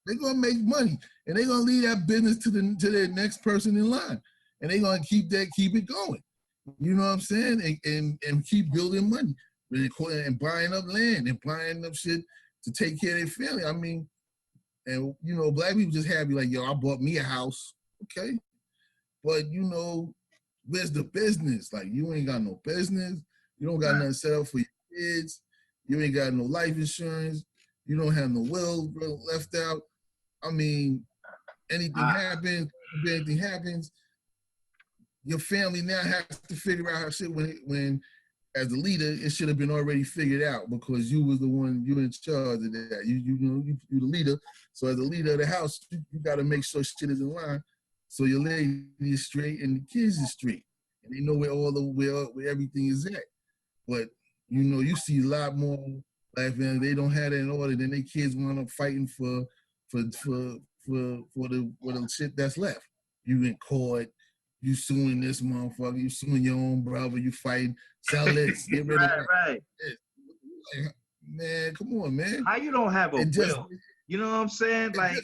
They're gonna make money, and they're gonna leave that business to their next person in line, and they're gonna keep it going. You know what I'm saying? And keep building money, and buying up land and buying up shit to take care of their family. I mean, and black people just happy like, yo, I bought me a house, okay, but where's the business? Like, you ain't got no business. You don't got nothing set up for your kids. You ain't got no life insurance. You don't have no will left out. I mean, anything happens, your family now has to figure out how shit when as the leader, it should have been already figured out because you was the one, you in charge of that. You the leader. So as the leader of the house, you got to make sure shit is in line. So your lady is straight and the kids is straight. And they know where everything is at. But, you see a lot more black families, they don't have that in order, then their kids wind up fighting for the shit that's left. You in court, you suing this motherfucker, you suing your own brother, you fighting, sell it, get rid of it. Right. Man, come on, man. How you don't have a will? You know what I'm saying? Like,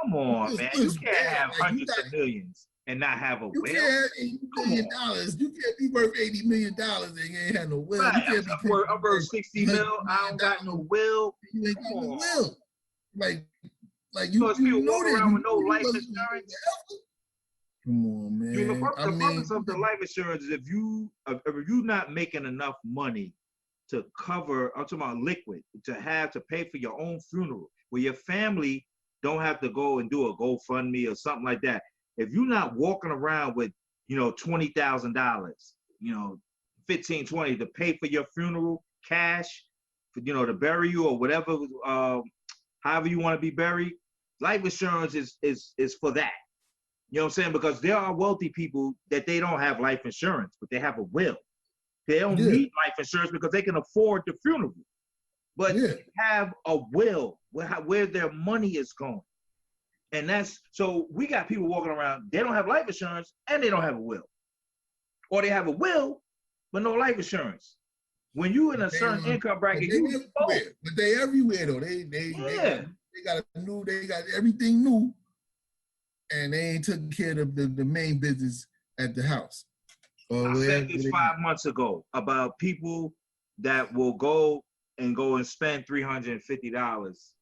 come on, man. You can't have hundreds of millions and not have a will. You can't have $80 million. You can't be worth $80 million and you ain't have no will. Right. You can't I'm worth 60 mil. I don't got no will. You ain't got no will. Like so you know walk around with no life insurance. Come on, man. The purpose of the life insurance is if you not making enough money to cover, I'm talking about liquid, to pay for your own funeral, where your family don't have to go and do a GoFundMe or something like that. If you're not walking around with, $20,000, 15, 20 to pay for your funeral, cash, to bury you or whatever, however you want to be buried, life insurance is for that. You know what I'm saying? Because there are wealthy people that they don't have life insurance, but they have a will. They don't need life insurance because they can afford the funeral. But they have a will where their money is going. And so we got people walking around, they don't have life insurance and they don't have a will. Or they have a will, but no life insurance. When you in a certain income bracket, you but they everywhere though. They got everything new, and they ain't taking care of the main business at the house. I said this 5 months ago about people that will go and spend $350,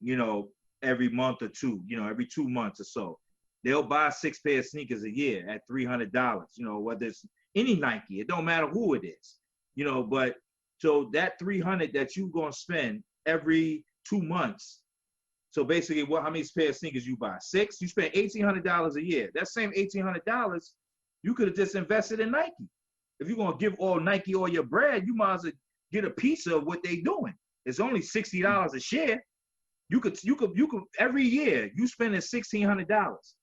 you know, every month or two, you know, every 2 months or so. They'll buy 6 pair of sneakers a year at $300, you know, whether it's any Nike, it don't matter who it is, you know, but so that $300 that you gonna spend every 2 months. So basically, how many pair of sneakers you buy? 6. You spend $1,800 a year. That same $1,800, you could have just invested in Nike. If you're gonna give all Nike all your bread, you might as well get a piece of what they doing. It's only $60 a share. You could every year you spending $1,600.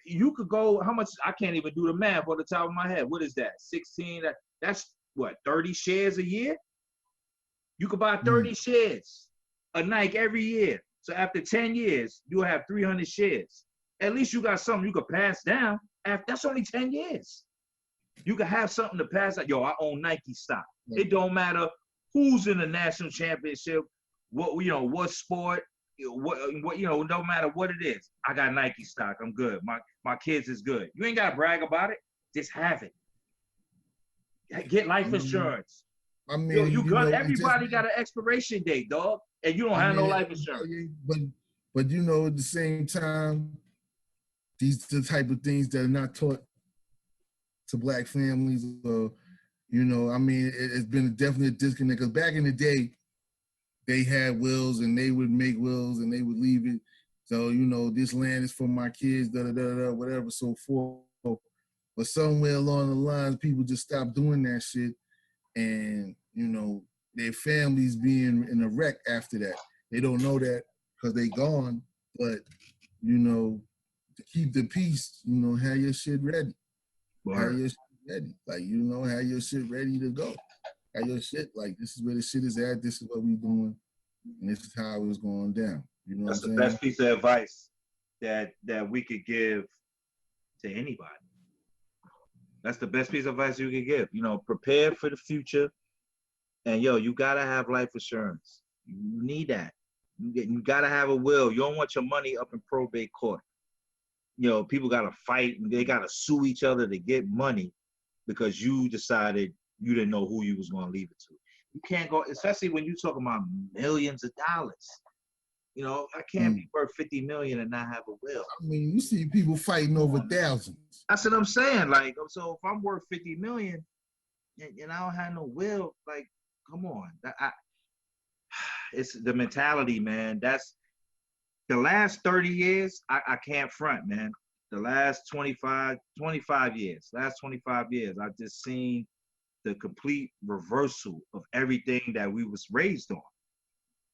You could go, how much? I can't even do the math on the top of my head. What is that? 16. That's what, 30 shares a year? You could buy 30 shares of Nike every year. So after 10 years, you'll have 300 shares. At least you got something you could pass down. That's only 10 years. You could have something to pass out. Yo, I own Nike stock. It don't matter who's in the national championship, what sport, what no matter what it is. I got Nike stock. I'm good. My kids is good. You ain't gotta brag about it. Just have it. Get life insurance. I mean, everybody got an expiration date, dog, and you don't have no life insurance. But you know, at the same time, these are the type of things that are not taught to Black families. You know, I mean, it's been definitely a disconnect. Because back in the day, they had wills and they would make wills and they would leave it. So, you know, this land is for my kids, whatever, so forth. But somewhere along the lines, people just stopped doing that shit. And, you know, their families being in a wreck after that. They don't know that because they gone. But, you know, to keep the peace, you know, have your shit ready. Have your shit ready. Like, you know, have your shit ready to go. Have your shit, like, this is where the shit is at. This is what we doing. And this is how it's going down. You know That's what I'm saying? That's the best piece of advice that we could give to anybody. That's the best piece of advice you could give. You know, prepare for the future. And yo, you gotta have life insurance. You need that. You gotta have a will. You don't want your money up in probate court. You know, people gotta fight and they gotta sue each other to get money because you decided you didn't know who you was gonna leave it to. You can't go, especially when you're talking about millions of dollars. You know, I can't be worth 50 million and not have a will. I mean, you see people fighting over thousands. That's what I'm saying. Like, so if I'm worth 50 million and I don't have no will, like, come on. It's the mentality, man. That's the last 30 years, I can't front, man. The last 25 years, I've just seen the complete reversal of everything that we was raised on.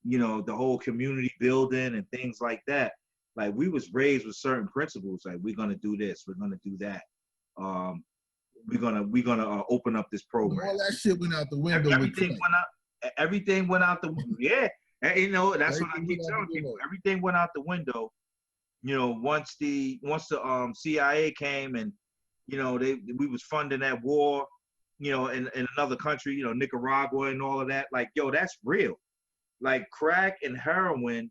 You know, the whole community building and things like that. Like, we was raised with certain principles. Like, we're gonna do this, we're gonna do that. We're gonna open up this program. All that shit went out the window. Everything went out the window. Yeah, and, you know, that's what I keep telling people. Everything went out the window. You know, once the CIA came and, you know, we was funding that war, you know, in another country, you know, Nicaragua and all of that. Like, yo, that's real. Like, crack and heroin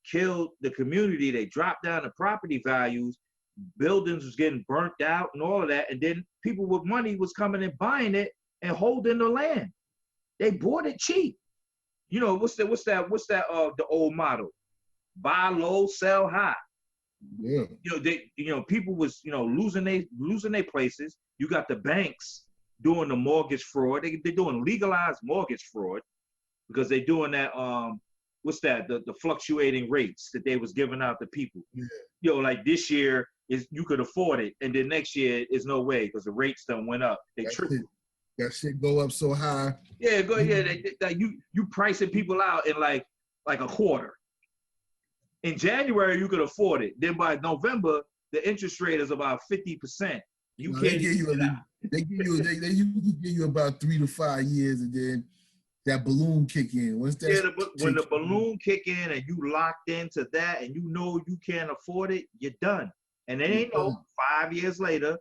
killed the community. They dropped down the property values. Buildings was getting burnt out and all of that. And then people with money was coming and buying it and holding the land. They bought it cheap. You know, what's that the old motto? Buy low, sell high. Yeah. You know, people was, you know, losing their places. You got the banks doing the mortgage fraud. They're doing legalized mortgage fraud because they're doing that the fluctuating rates that they was giving out to people. Yeah. You know, like this year is you could afford it, and then next year is no way because the rates done went up. They tripled. That shit go up so high. Yeah, go ahead. You pricing people out in like a quarter. In January you could afford it. Then by November the interest rate is about 50%. You can't. They usually give you about 3 to 5 years, and then that balloon kick in. Once that when the balloon kick in and you locked into that and you know you can't afford it, you're done. And they ain't no 5 years later,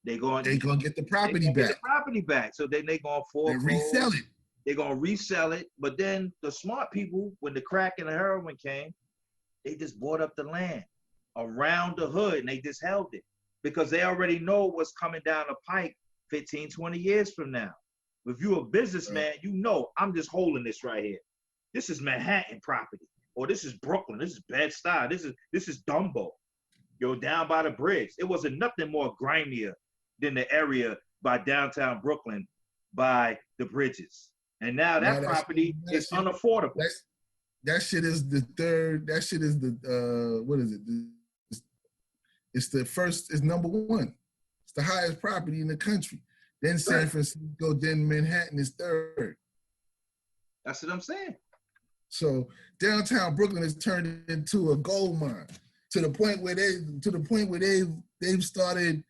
they're gonna get the property back. So then they gonna resell it. They're gonna resell it. But then the smart people, when the crack and the heroin came, they just bought up the land around the hood and they just held it because they already know what's coming down the pike 15, 20 years from now. If you're a businessman, you know I'm just holding this right here. This is Manhattan property, or this is Brooklyn, this is Bed-Stuy, this is Dumbo. Yo, down by the bridge. It wasn't nothing more grimier than the area by downtown Brooklyn by the bridges. And now that property is unaffordable. That shit is the third. That shit is the what is it? It's the first. It's number one. It's the highest property in the country. Then San Francisco. Then Manhattan is third. That's what I'm saying. So downtown Brooklyn has turned into a gold mine to the point where they've started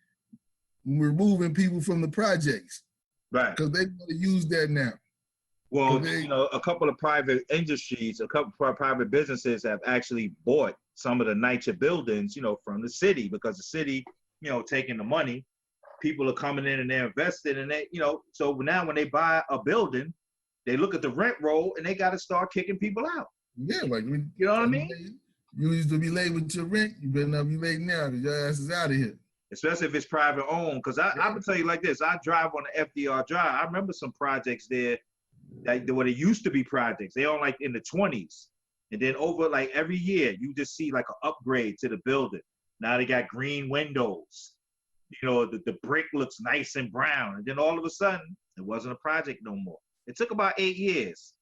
removing people from the projects. Right. Because they want to use that now. Well, you know, a couple of private industries, a couple of private businesses have actually bought some of the nicer buildings, you know, from the city because the city, you know, taking the money, people are coming in and they're invested and they, you know, so now when they buy a building, they look at the rent roll and they got to start kicking people out. Yeah, like, you know what I mean? You used to be late with your rent, you better not be late now because your ass is out of here. Especially if it's private owned. Because I would tell you like this, I drive on the FDR Drive. I remember some projects there, like what it used to be projects. They all like in the 20s. And then over like every year, you just see like an upgrade to the building. Now they got green windows. You know, the brick looks nice and brown. And then all of a sudden, it wasn't a project no more. It took about 8 years.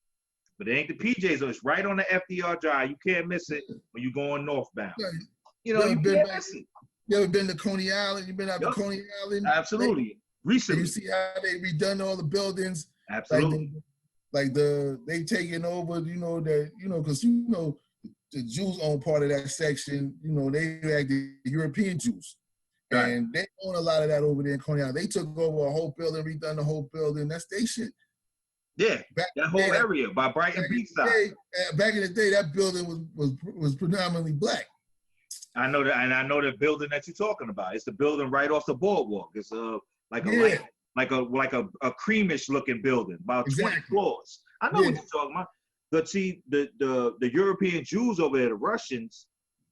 But it ain't the PJs. So it's right on the FDR Drive. You can't miss it when you're going northbound. Yeah. You know, you can't miss it. You ever been to Coney Island? You been out to Coney Island? Absolutely. Recently. You see how they redone all the buildings? Absolutely. They taking over, you know, that, you know, because, you know, the Jews own part of that section, you know, they like the European Jews. Right. And they own a lot of that over there in Coney Island. They took over a whole building, redone the whole building. That's their shit. Yeah, that whole area by Brighton Beach side. Back in the day, that building was predominantly black. I know that, and I know the building that you're talking about. It's the building right off the boardwalk. It's like a creamish looking building, about 20 floors. I know what you're talking about. But see, the European Jews over there, the Russians,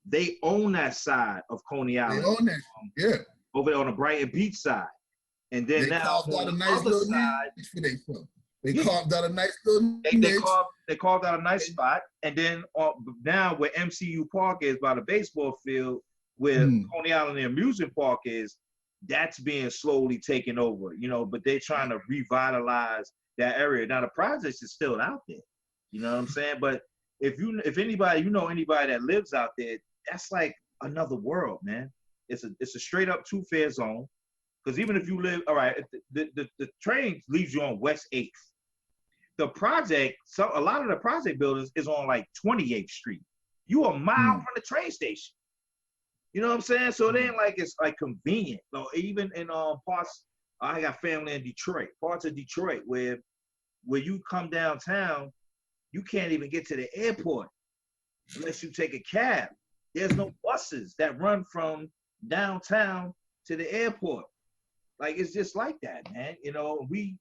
they own that side of Coney Island. They own that, over there on the Brighton Beach side. And then they now carved out on a the nice other side, they carved out a nice little they carved out a nice spot. And then now where MCU Park is by the baseball field, where Coney Island the amusement park is, that's being slowly taken over, you know, but they're trying to revitalize that area. Now the project is still out there. You know what I'm saying? But if anybody, you know anybody that lives out there, that's like another world, man. It's a straight up two-fare zone. Because even if you live, all right, the train leaves you on West 8th. The project, a lot of the project buildings is on like 28th Street. You a mile from the train station. You know what I'm saying? So it ain't like it's like convenient. So even in parts, I got family in Detroit, parts of Detroit where you come downtown, you can't even get to the airport unless you take a cab. There's no buses that run from downtown to the airport. Like, it's just like that, man. You know, we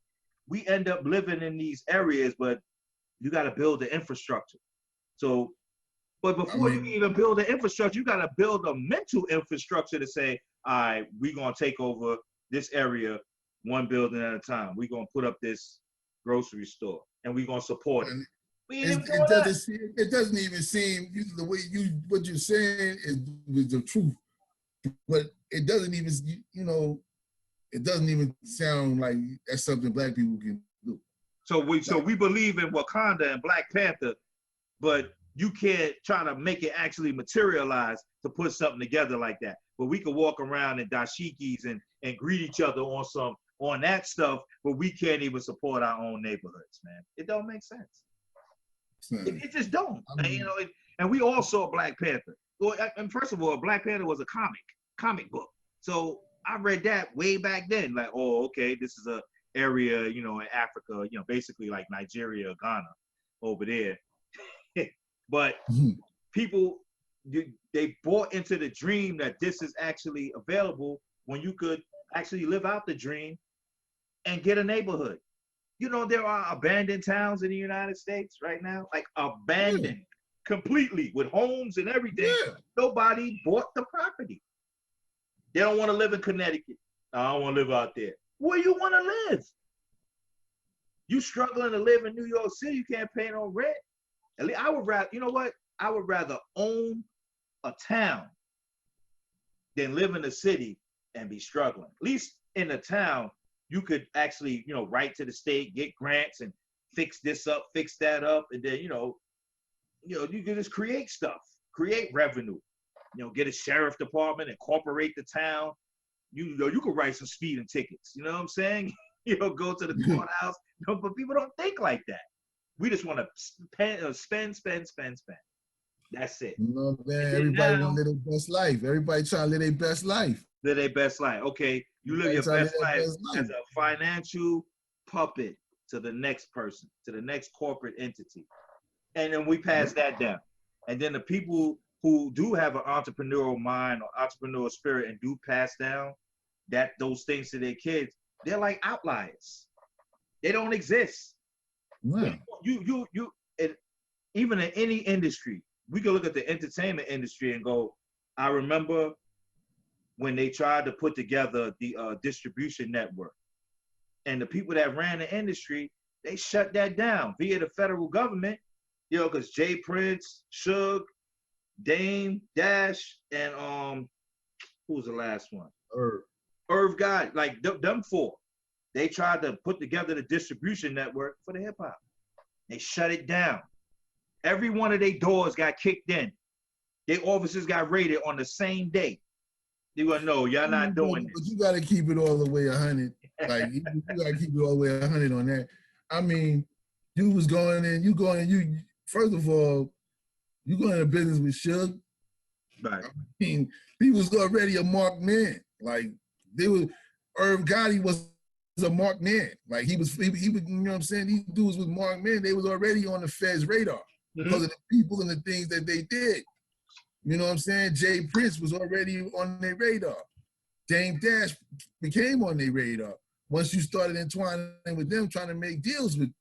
end up living in these areas, but you got to build the infrastructure. So, but before you even build the infrastructure, you got to build a mental infrastructure to say, all right, we're going to take over this area one building at a time. We're going to put up this grocery store and we're going to support it. It doesn't even seem, the way what you're saying is the truth, but it doesn't even, you know, it doesn't even sound like that's something black people can do. So we believe in Wakanda and Black Panther, but you can't try to make it actually materialize to put something together like that. But we could walk around in dashikis and greet each other on that stuff, but we can't even support our own neighborhoods, man. It don't make sense. It just don't. You know, and we all saw Black Panther. Well, and first of all, Black Panther was a comic book. So I read that way back then, like, oh, okay, this is a area, you know, in Africa, you know, basically like Nigeria or Ghana over there. But people, they bought into the dream that this is actually available when you could actually live out the dream and get a neighborhood. you know, there are abandoned towns in the United States right now, like abandoned completely with homes and everything. Yeah. Nobody bought the property. They don't want to live in Connecticut. I don't want to live out there. Where you want to live? You struggling to live in New York City, you can't pay no rent. At least I would rather, you know what? I would rather own a town than live in a city and be struggling. At least in a town, you could actually, you know, write to the state, get grants and fix this up, fix that up. And then, you can just create stuff, create revenue, you know, get a sheriff department, incorporate the town. You could write some speeding tickets. You know what I'm saying? You know, go to the courthouse. No, but people don't think like that. We just want to spend. That's it. You know, man, everybody want to live their best life. Everybody trying to live their best life. Live their best life. Okay, you live your best life as a financial puppet to the next person, to the next corporate entity. And then we pass that down. And then the people who do have an entrepreneurial mind or entrepreneurial spirit and do pass down those things to their kids, they're like outliers. They don't exist. Yeah. Even in any industry, we can look at the entertainment industry and go, I remember when they tried to put together the distribution network. And the people that ran the industry, they shut that down via the federal government, you know, because Jay Prince, Suge, Dame, Dash, and who was the last one? Irv God, like them four. They tried to put together the distribution network for the hip hop. They shut it down. Every one of their doors got kicked in. Their offices got raided on the same day. They were no, y'all not doing this. But you got to keep it all the way 100. Like you got to keep it all the way 100 on that. I mean, you was going in. First of all, you going into business with Suge. Right. I mean, he was already a marked man. Like Irv Gotti was a marked man. Like he was, you know what I'm saying? These dudes was marked men. They was already on the Fed's radar because of the people and the things that they did. You know what I'm saying? Jay Prince was already on their radar. Dame Dash became on their radar once you started entwining with them, trying to make deals with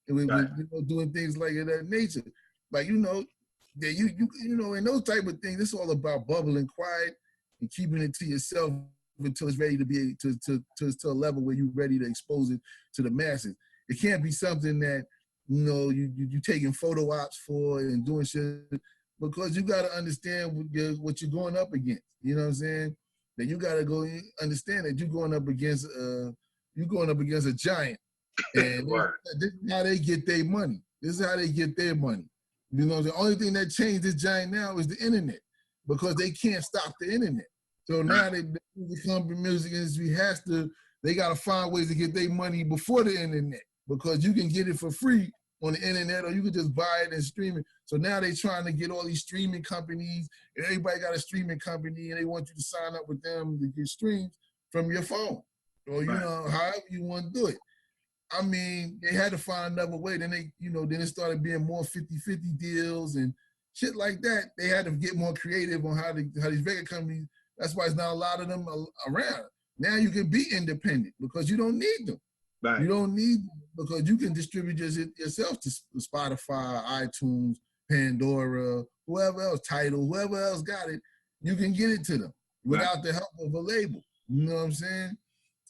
you know, doing things like that nature. Like, you know, that you know, and those type of things, it's all about bubbling quiet and keeping it to yourself until it's ready to be to a level where you're ready to expose it to the masses. It can't be something that, you know, you taking photo ops for and doing shit, because you got to understand what you're going up against. You know what I'm saying? That you got to go understand that you're going up against a giant, and this is how they get their money. This is how they get their money. You know, the only thing that changed this giant now is the internet, because they can't stop the internet. So now the music industry they got to find ways to get their money before the internet, because you can get it for free on the internet, or you can just buy it and stream it. So now they trying to get all these streaming companies, and everybody got a streaming company, and they want you to sign up with them to get streams from your phone, or you know, however you want to do it. I mean, they had to find another way. Then then it started being more 50-50 deals and shit like that. They had to get more creative on how these record companies. That's why it's not a lot of them around. Now you can be independent because you don't need them. Right. You don't need them because you can distribute yourself to Spotify, iTunes, Pandora, whoever else, Tidal, whoever else got it. You can get it to them without the help of a label. You know what I'm saying?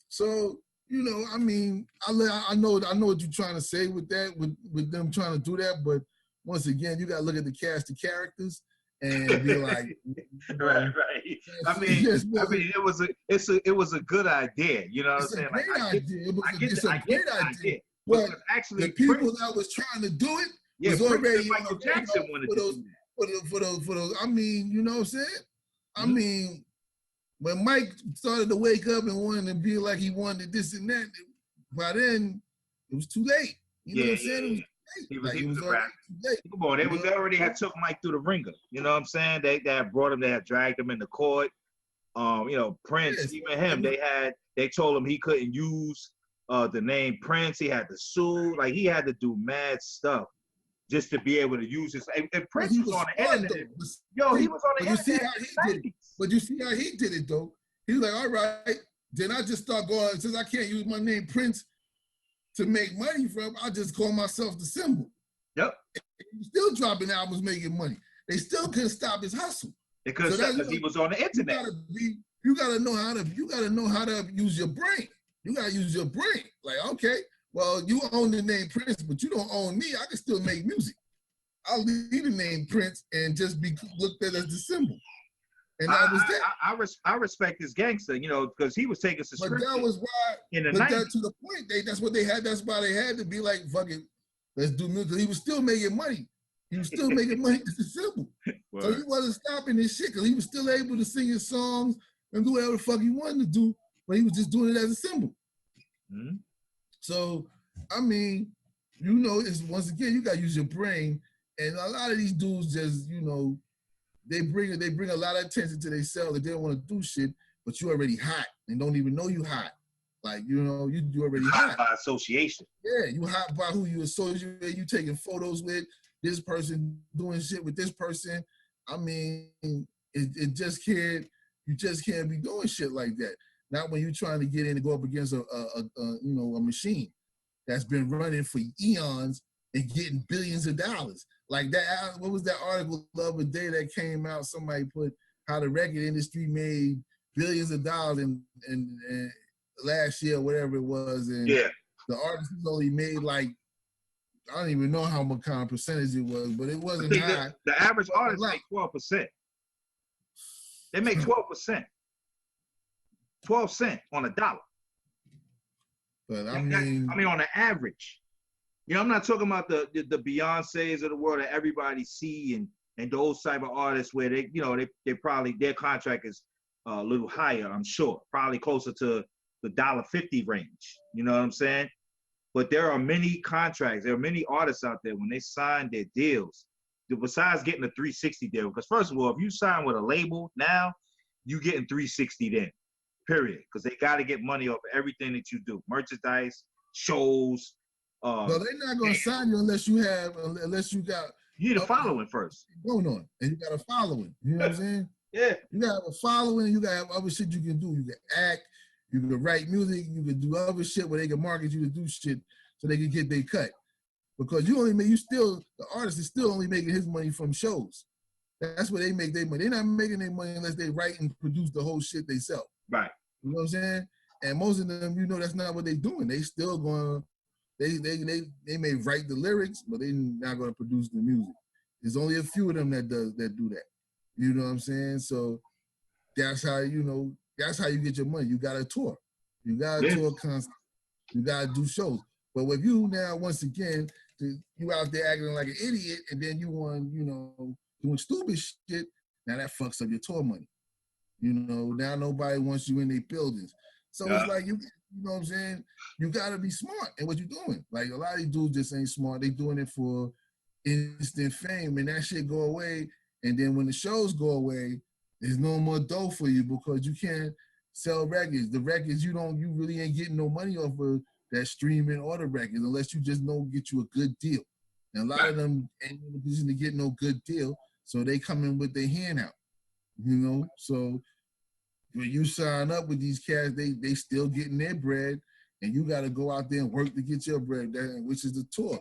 So, you know, I mean, I know what you're trying to say with that, with them trying to do that, but once again, you got to look at the cast of characters and be like, right. I mean, it was a good idea. You know what I'm saying? It's a great idea. It's a great idea. But actually, the people that was trying to do it was already Michael Jackson wanted to do that. For those. I mean, you know what I'm saying? I mean, when Mike started to wake up and wanted to be like he wanted this and that, by then it was too late. You know what I'm saying? He was already too late. Come on, they already had took Mike through the ringer. You know what I'm saying? They had brought him, they had dragged him into court. You know, Prince, even him, they told him he couldn't use the name Prince. He had to sue. Like, he had to do mad stuff just to be able to use his. And Prince was on the internet. He was on the internet. But you see how he did it, though. He was like, all right, then I just start going, since I can't use my name Prince to make money from, I just call myself the symbol. Yep. Still dropping albums, making money. They still couldn't stop his hustle. They couldn't stop because he was on the internet. You gotta know how to use your brain. You gotta use your brain. Like, okay, well, you own the name Prince, but you don't own me. I can still make music. I'll leave the name Prince and just be looked at as the symbol. And that was that. I respect this gangster, you know, because he was taking subscription. But that was why. In the but 90s. that to the point, that's what they had. That's why they had to be like, fuck it, let's do music. He was still making money. He was still making money. It's a symbol. So he wasn't stopping this shit because he was still able to sing his songs and do whatever the fuck he wanted to do, but he was just doing it as a symbol. Mm-hmm. So, I mean, you know, it's once again, you got to use your brain. And a lot of these dudes just, you know, they bring a lot of attention to themselves that they don't want to do shit, but you already hot and don't even know you hot. Like, you know, you already hot. By association. Yeah, you hot by who you associate, you taking photos with, this person doing shit with this person. I mean, it just can't, you just can't be doing shit like that. Not when you're trying to get in and go up against a machine that's been running for eons and getting billions of dollars. Like that, what was that article the other day that came out? Somebody put how the record industry made billions of dollars in last year, whatever it was, and the artists only made like, I don't even know how much kind of percentage it was, but it wasn't high. The average artist make 12%. They make 12%. 12 cents on a dollar. But I mean on the average. You know, I'm not talking about the Beyoncés of the world that everybody see and those type of artists where they, you know, they probably, their contract is a little higher, I'm sure. Probably closer to the $1.50 range. You know what I'm saying? But there are many contracts, there are many artists out there when they sign their deals, besides getting a 360 deal, because first of all, if you sign with a label now, you getting 360 then, period. Because they got to get money off of everything that you do, merchandise, shows. Well, they're not going to sign you unless you got. You need a following first. Going on, and you got a following. You know what I'm saying? Yeah. You got to have a following. You got to have other shit you can do. You can act. You can write music. You can do other shit where they can market you to do shit so they can get their cut. Because the artist is still only making his money from shows. That's where they make their money. They're not making their money unless they write and produce the whole shit they sell. Right. You know what I'm saying? And most of them, you know, that's not what they're doing. They still going, they may write the lyrics, but they're not going to produce the music. There's only a few of them that do that. You know what I'm saying? So that's how, you know, that's how you get your money. You got to tour. You got to tour constantly. You got to do shows. But with you now, once again, you out there acting like an idiot, and then you want, you know, doing stupid shit, now that fucks up your tour money. You know, now nobody wants you in their buildings. So it's like, you know what I'm saying? You got to be smart in what you're doing. Like, a lot of these dudes just ain't smart. They doing it for instant fame, and that shit go away. And then when the shows go away, there's no more dough for you because you can't sell records. The records, you really ain't getting no money off of that streaming or the records unless you just know get you a good deal. And a lot of them ain't in a position to get no good deal, so they come in with their hand out. You know, so when you sign up with these cats, they still getting their bread, and you got to go out there and work to get your bread, which is the tour.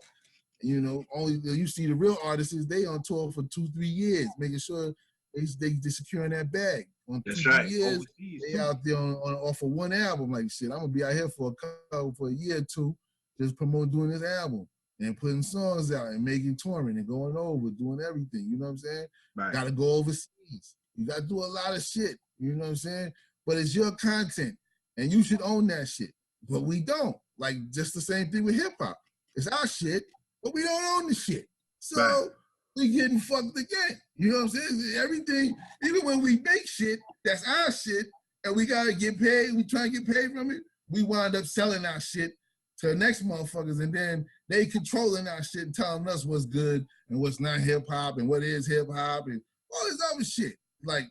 You know, only you see the real artists, they on tour for 2-3 years, making sure they securing that bag. On 2-3 years, they out there on off of one album. Like, shit, I'm gonna be out here for a year or two, just doing this album and putting songs out and making touring and going over, doing everything. You know what I'm saying? Right. Got to go overseas. You got to do a lot of shit. You know what I'm saying? But it's your content, and you should own that shit. But we don't. Like, just the same thing with hip hop. It's our shit, but we don't own the shit. So we getting fucked again. You know what I'm saying? Everything, even when we make shit, that's our shit, and we gotta get paid, we try to get paid from it, we wind up selling our shit to the next motherfuckers, and then they controlling our shit and telling us what's good and what's not hip hop and what is hip hop and all this other shit. Like,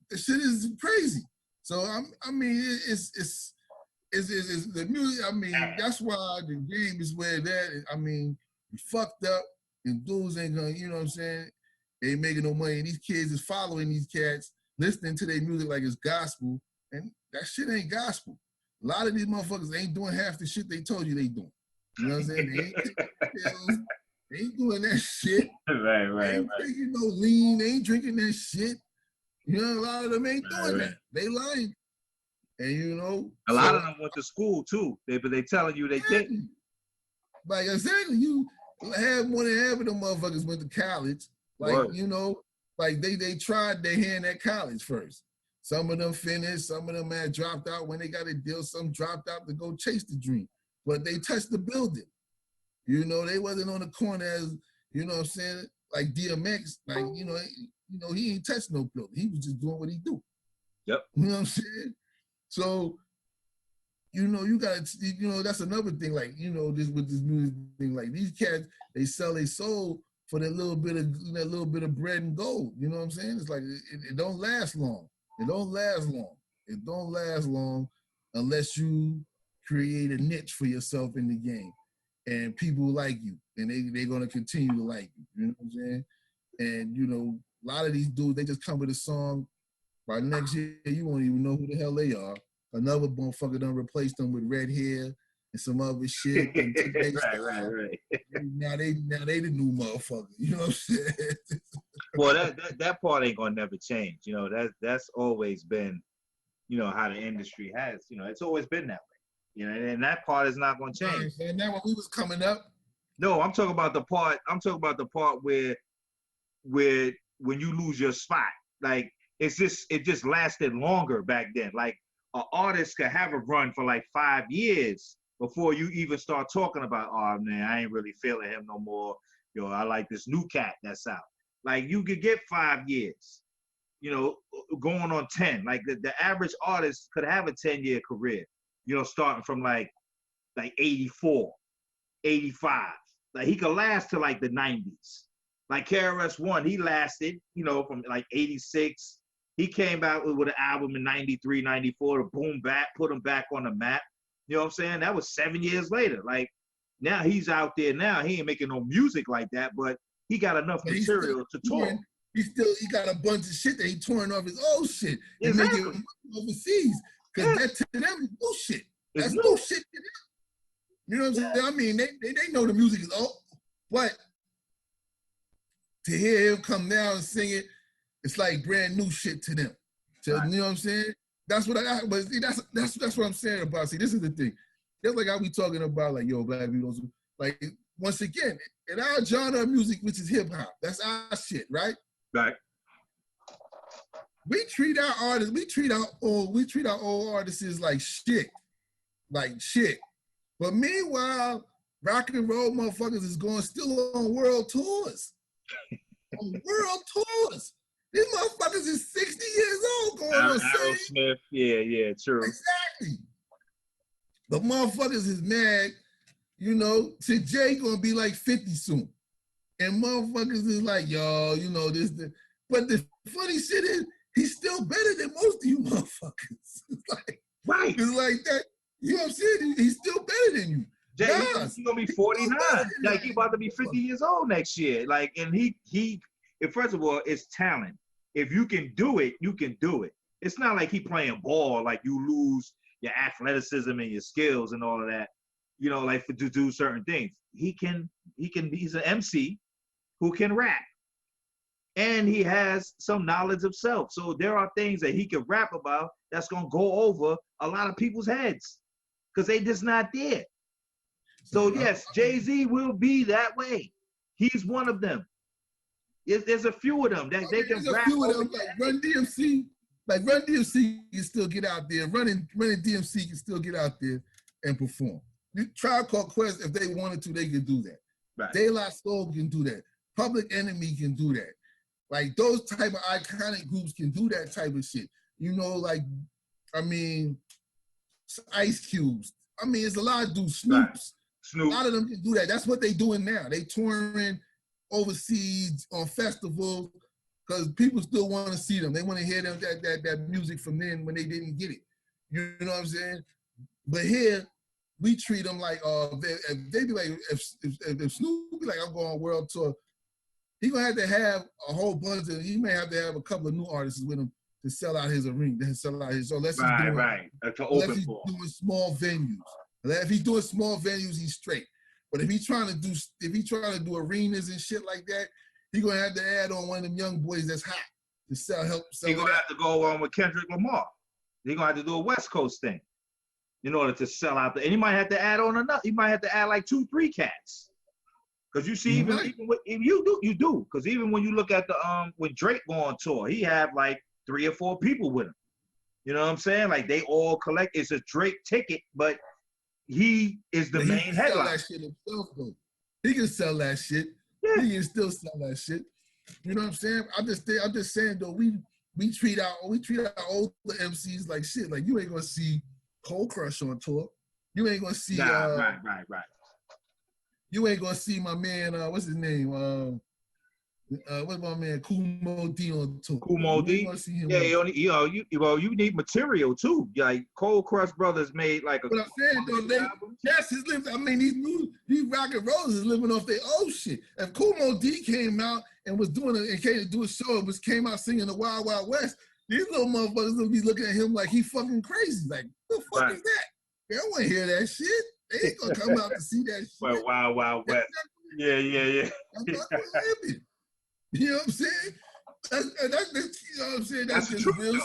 the shit is crazy. So I mean, it's the music. I mean, that's why the game is where that. I mean, we fucked up, and dudes ain't gonna, you know what I'm saying? They ain't making no money. And these kids is following these cats, listening to their music like it's gospel, and that shit ain't gospel. A lot of these motherfuckers ain't doing half the shit they told you they doing. You know what I'm saying? They ain't taking pills. They ain't doing that shit. They ain't taking no lean. They ain't drinking that shit. You know, a lot of them ain't doing that. They lying. And you know, a lot of them went to school too. But they telling you they didn't. Like exactly, you have more than half of them motherfuckers went to college. Like you know, like they tried their hand at college first. Some of them finished. Some of them had dropped out when they got a deal. Some dropped out to go chase the dream. But they touched the building. You know, they wasn't on the corner as, you know what I'm saying, like DMX, like, you know, he ain't touched no building. He was just doing what he do. Yep. You know what I'm saying? So, you know, you got to, you know, that's another thing, like, you know, this with this music thing, like these cats, they sell their soul for that little bit of bread and gold. You know what I'm saying? It's like, it don't last long. It don't last long. It don't last long unless you create a niche for yourself in the game. And people like you, and they're gonna continue to like you. You know what I'm saying? And you know, a lot of these dudes, they just come with a song. By next year, you won't even know who the hell they are. Another motherfucker done replaced them with red hair and some other shit. And right. Now they the new motherfucker. You know what I'm saying? Well, that part ain't gonna never change. You know, that's always been, you know, how the industry has. You know, it's always been that way. You know, and that part is not going to change. And that when we was coming up. No, I'm talking about the part. I'm talking about the part where when you lose your spot, like it just lasted longer back then. Like an artist could have a run for like 5 years before you even start talking about, oh man, I ain't really feeling him no more. Yo, I like this new cat that's out. Like you could get 5 years, you know, going on 10. Like the average artist could have a 10-year career. You know, starting from like 84, 85. Like he could last to like the 90s. Like KRS-One, he lasted, you know, from like 86. He came out with an album in 93, 94 to boom back, put him back on the map. You know what I'm saying? That was 7 years later. Like now he's out there now. He ain't making no music like that, but he got enough material to talk. He got a bunch of shit that he touring off his old shit and exactly. making overseas. Because that to them is bullshit. That's bullshit to them. You know what I'm saying? I mean, they know the music is old, but to hear him come down and sing it, it's like brand new shit to them. So, you know what I'm saying? That's what but see, that's what I'm saying about. See, this is the thing. Just like how we talking about, like, yo, black people, like, once again, in our genre of music, which is hip hop, that's our shit, right? Right. We treat our artists, we treat our old artists like shit. But meanwhile, rock and roll motherfuckers is still on world tours. On world tours. These motherfuckers is 60 years old going on Aerosmith, yeah, true. Exactly. But motherfuckers is mad, you know, Jay gonna be like 50 soon. And motherfuckers is like, yo, you know, but the funny shit is, he's still better than most of you motherfuckers. It's like that. You know what I'm saying? He's still better than you. Jay, he's gonna be 49. Like he about to be 50 years old next year. Like, and he first of all, it's talent. If you can do it, you can do it. It's not like he playing ball, like you lose your athleticism and your skills and all of that, you know, like to do certain things. He's an MC who can rap. And he has some knowledge of self. So there are things that he can rap about that's gonna go over a lot of people's heads because they just not there. So yes, Jay-Z will be that way. He's one of them. There's a few of them that they can rap over. Like Run DMC, can still get out there. Running DMC can still get out there and perform. Tribe Called Quest, if they wanted to, they could do that. Right. De La Soul can do that. Public Enemy can do that. Like those type of iconic groups can do that type of shit. You know, like, I mean, Ice Cubes. I mean, it's a lot of dudes. Snoops. Snoop. A lot of them can do that. That's what they doing now. They touring overseas on festivals because people still want to see them. They want to hear them that music from then when they didn't get it. You know what I'm saying? But here, we treat them like if they be like, if Snoop be like, I'm going on world tour, he gonna have to have a whole bunch of, he may have to have a couple of new artists with him to sell out his arena, unless he's doing small venues. If he's doing small venues, he's straight. But if he's trying to do arenas and shit like that, he gonna have to add on one of them young boys that's hot to help sell. He gonna have to go on with Kendrick Lamar. He gonna have to do a West Coast thing in order to sell out. And he might have to add on another. He might have to add like 2-3 cats. Because you see, even you do. Because even when you look at the when Drake go on tour, he have like 3 or 4 people with him. You know what I'm saying? Like they all collect. It's a Drake ticket, but he is the main headline. He can sell that shit himself, though. He can sell that shit. Yeah. He can still sell that shit. You know what I'm saying? I'm just saying though, we treat our older MCs like shit. Like you ain't gonna see Cold Crush on tour. You ain't gonna see right. You ain't gonna see my man, what's his name? What's my man Kumo D on tour? Kumo D. Yeah, you need material too. Like Cold Crush Brothers made like a. But I'm saying though, cats is living. I mean, these rock and rollers is living off their old shit. If Kumo D came out and was doing it and came to do a show, and came out singing the Wild Wild West, these little motherfuckers will be looking at him like he fucking crazy. Like, what the fuck is that? They don't want to hear that shit. They ain't gonna come out to see that shit. But Wild Wild West. Yeah. That's not gonna happen. You know what I'm saying? That's you know what I'm saying? That's the truth. Real shit.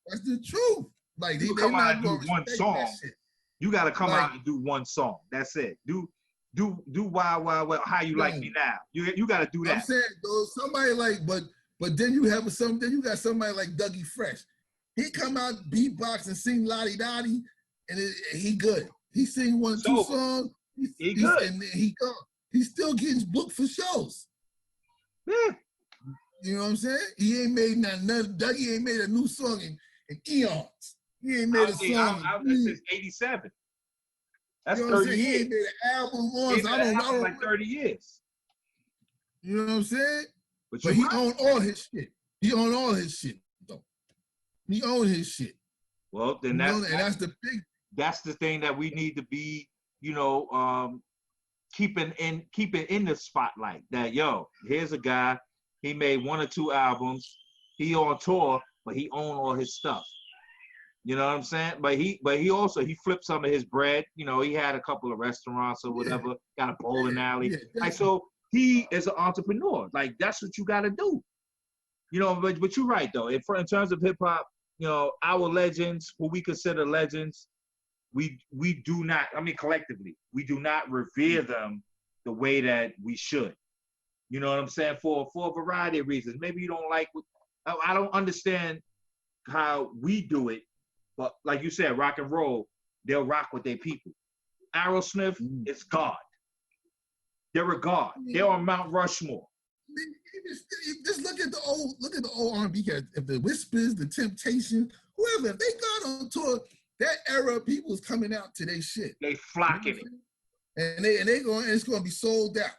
That's the truth. Like they come out and do one song. That shit. You gotta come out and do one song. That's it. Do Wild Wild West. How you like me now? You gotta do that. I'm saying though, somebody like, but then you have you got somebody like Dougie Fresh. He come out beatbox and sing Lottie Dottie, and he good. He sing 1 or 2 songs. He good. And he still getting booked for shows. Yeah. You know what I'm saying? He ain't made nothing. Dougie ain't made a new song in eons. He ain't made a song since '87. That's you know 30 years. He ain't made an album once. I don't like 30 years. You know what I'm saying? But he owned all his shit. He owned all his shit, though. He owned his shit. Well, then that's the big. That's the thing that we need to be, keeping in the spotlight. That here's a guy. He made 1 or 2 albums. He on tour, but he owned all his stuff. You know what I'm saying? But he also flipped some of his bread. He had a couple of restaurants or whatever. Got a bowling alley. Like so, he is an entrepreneur. Like that's what you got to do. But you're right though. In terms of hip hop, our legends, who we consider legends, we do not. I mean, collectively, we do not revere them the way that we should. You know what I'm saying? For a variety of reasons. Maybe you don't like. I don't understand how we do it, but like you said, rock and roll, they'll rock with their people. Aerosmith is God. They're a god. They're on Mount Rushmore. Just look at the old R&B cats. If the Whispers, the Temptations, whoever, if they got on tour, that era of people is coming out to their shit. They flocking it. And it's gonna be sold out.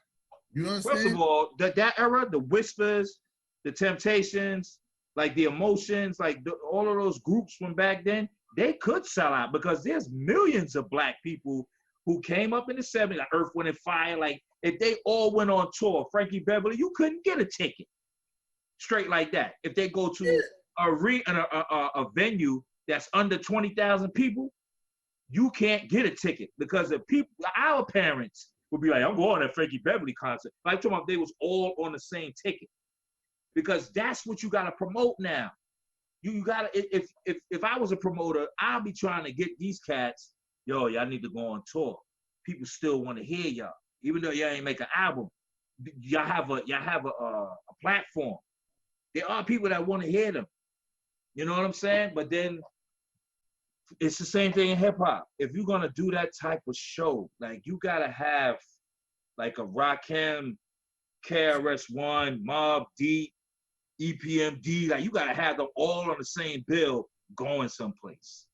You know what I'm saying? First of all, that era, the Whispers, the Temptations, like the Emotions, like all of those groups from back then, they could sell out because there's millions of black people who came up in the 70s, like Earth, Wind, and Fire. Like if they all went on tour, Frankie Beverly, you couldn't get a ticket straight like that. If they go to a venue that's under 20,000 people, you can't get a ticket because the people, our parents would be like, I'm going to a Frankie Beverly concert. Like talking about they was all on the same ticket because that's what you got to promote now. You got to, if I was a promoter, I'll be trying to get these cats, y'all need to go on tour. People still want to hear y'all, even though y'all ain't make an album. Y'all have a platform. There are people that want to hear them. You know what I'm saying? But then it's the same thing in hip hop. If you're gonna do that type of show, like you gotta have like a Rakim, KRS-One, Mobb Deep, EPMD. Like you gotta have them all on the same bill going someplace.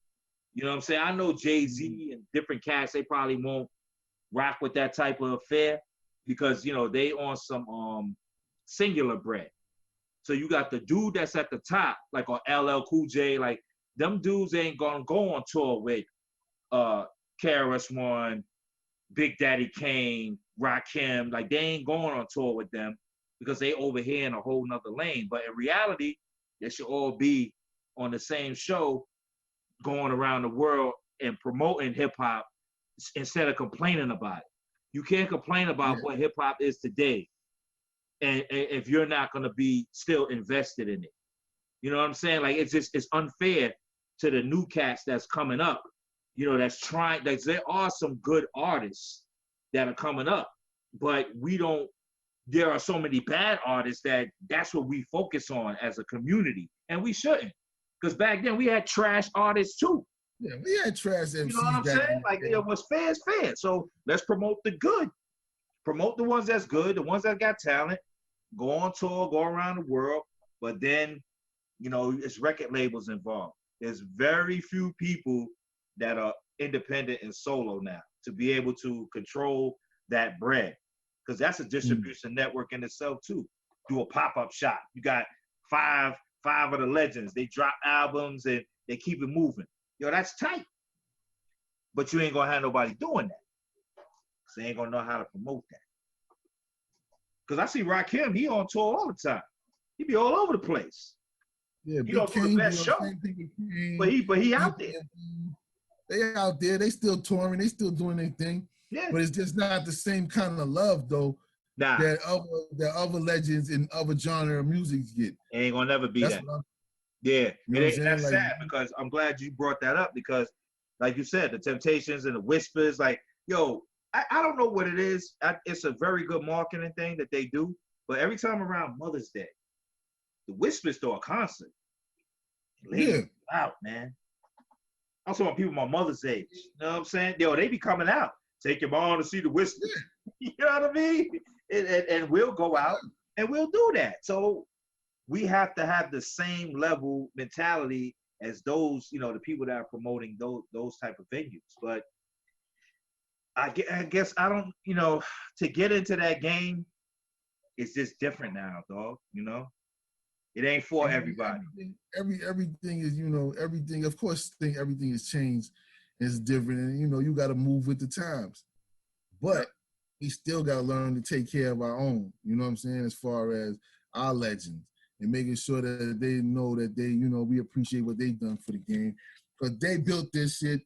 You know what I'm saying? I know Jay-Z and different cats, they probably won't rock with that type of affair because they on some singular bread. So you got the dude that's at the top, like on LL Cool J, like them dudes ain't gonna go on tour with KRS-One, Big Daddy Kane, Rakim. Like they ain't going on tour with them because they over here in a whole nother lane. But in reality, they should all be on the same show, going around the world and promoting hip hop instead of complaining about it. You can't complain about what hip hop is today, and if you're not gonna be still invested in it. You know what I'm saying? Like it's unfair to the new cats that's coming up. You know, that's trying. There are some good artists that are coming up, but we don't. There are so many bad artists that's what we focus on as a community, and we shouldn't. Because back then we had trash artists too. Yeah, we had trash MCs. You know what I'm saying? Like, what's fair is fair. So let's promote the good. Promote the ones that's good, the ones that got talent. Go on tour, go around the world. But then, you know, it's record labels involved. There's very few people that are independent and solo now to be able to control that bread. Because that's a distribution network in itself too. Do a pop-up shop. You got five of the legends. They drop albums and they keep it moving. Yo, that's tight. But you ain't gonna have nobody doing that. Cause they ain't gonna know how to promote that. Cause I see Rakim, he on tour all the time. He be all over the place. Yeah, he don't do the best show. But he out there. They out there, they still touring, they still doing their thing. Yeah. But it's just not the same kind of love though that other legends in other genre of music get. It ain't gonna never be that. Yeah, that's sad because I'm glad you brought that up because, like you said, the Temptations and the Whispers, like, yo, I don't know what it is. It's a very good marketing thing that they do, but every time around Mother's Day, the Whispers throw a concert. Ladies out, man. I'm talking about people my mother's age. You know what I'm saying? Yo, they be coming out. Take your mom to see the Whispers. You know what I mean? And we'll go out and we'll do that. So we have to have the same level mentality as those, you know, the people that are promoting those type of venues. But I guess I don't, you know, to get into that game, it's just different now, dog. You know, it ain't for everybody. Everything is, you know, everything. Of course, everything has changed. It's different, and you know, you got to move with the times. But we still got to learn to take care of our own. You know what I'm saying? As far as our legends. And making sure that they know that they, you know, we appreciate what they've done for the game. Because they built this shit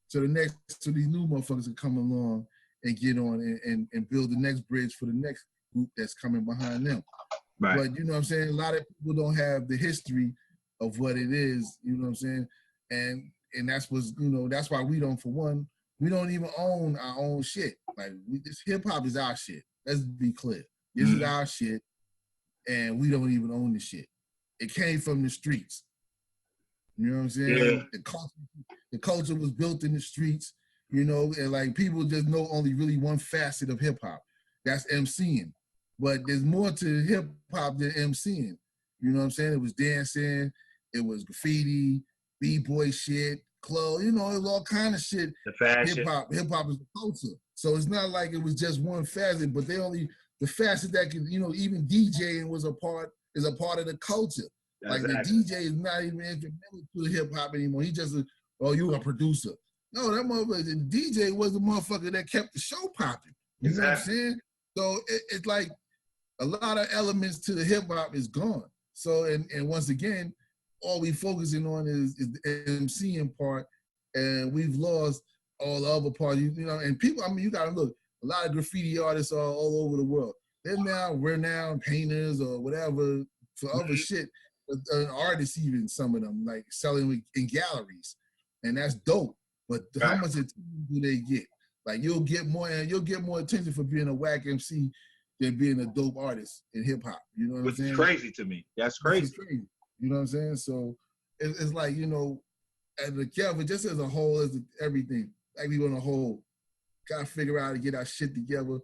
so these new motherfuckers can come along and get on and build the next bridge for the next group that's coming behind them. Right. But you know what I'm saying? A lot of people don't have the history of what it is, you know what I'm saying? And that's what's, you know, that's why we don't, for one, we don't even own our own shit. Like, this hip hop is our shit. Let's be clear. This is our shit. And we don't even own the shit. It came from the streets. You know what I'm saying? Yeah. The culture was built in the streets, you know, and like people just know only really one facet of hip hop. That's MCing. But there's more to hip hop than MCing. You know what I'm saying? It was dancing, it was graffiti, B-boy shit, clothes, you know, it was all kind of shit. The fashion. Hip hop is the culture. So it's not like it was just one facet, but the facet that could, you know, even DJing is a part of the culture. Like the DJ is not even instrumental to the hip hop anymore. He just, you a producer. No, that motherfucker, the DJ was the motherfucker that kept the show popping. You know what I'm saying? So it's like a lot of elements to the hip hop is gone. So, and once again, all we focusing on is the MCing part, and we've lost all the other parts. You know, and people, I mean, you gotta look. A lot of graffiti artists are all over the world. They're now renowned painters or whatever for other shit. Artists, even some of them, like selling in galleries, and that's dope. But how much attention do they get? Like you'll get more attention for being a whack MC than being a dope artist in hip hop. You know what I'm saying? Which is crazy to me. That's crazy. You know what I'm saying? So it's like, you know, and together, just as a whole, as everything, like we on a whole. Gotta figure out how to get our shit together,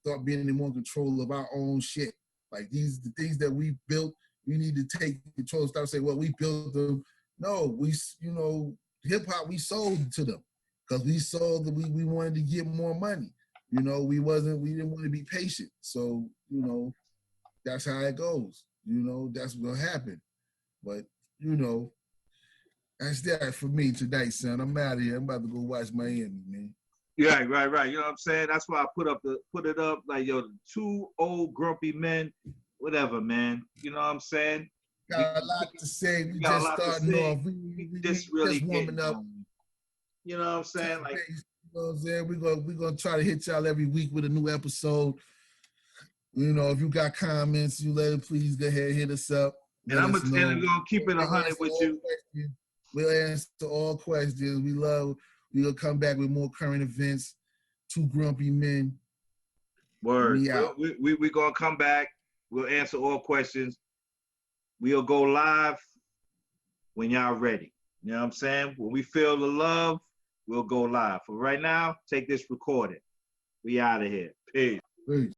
start being in more control of our own shit. Like the things that we built, we need to take control. Stop saying, well, we built them. No, you know, hip hop, we sold to them because we sold that we wanted to get more money. You know, we didn't want to be patient. So, you know, that's how it goes. You know, that's what happened. But, you know, that's that for me tonight, son. I'm out of here. I'm about to go watch Miami, man. Yeah, right. You know what I'm saying? That's why I put it up like, yo, two old grumpy men, whatever, man. You know what I'm saying? Got a lot to say. We just starting off. We just really warming up. You know what I'm saying? Like You know what I'm saying? We're gonna try to hit y'all every week with a new episode. You know, if you got comments, please go ahead, hit us up. And I'm gonna keep it 100 with you. We'll answer all questions. We'll come back with more current events. Two grumpy men. Word. We're gonna come back. We'll answer all questions. We'll go live when y'all ready. You know what I'm saying? When we feel the love, we'll go live. For right now, take this recording. We out of here. Peace. Peace.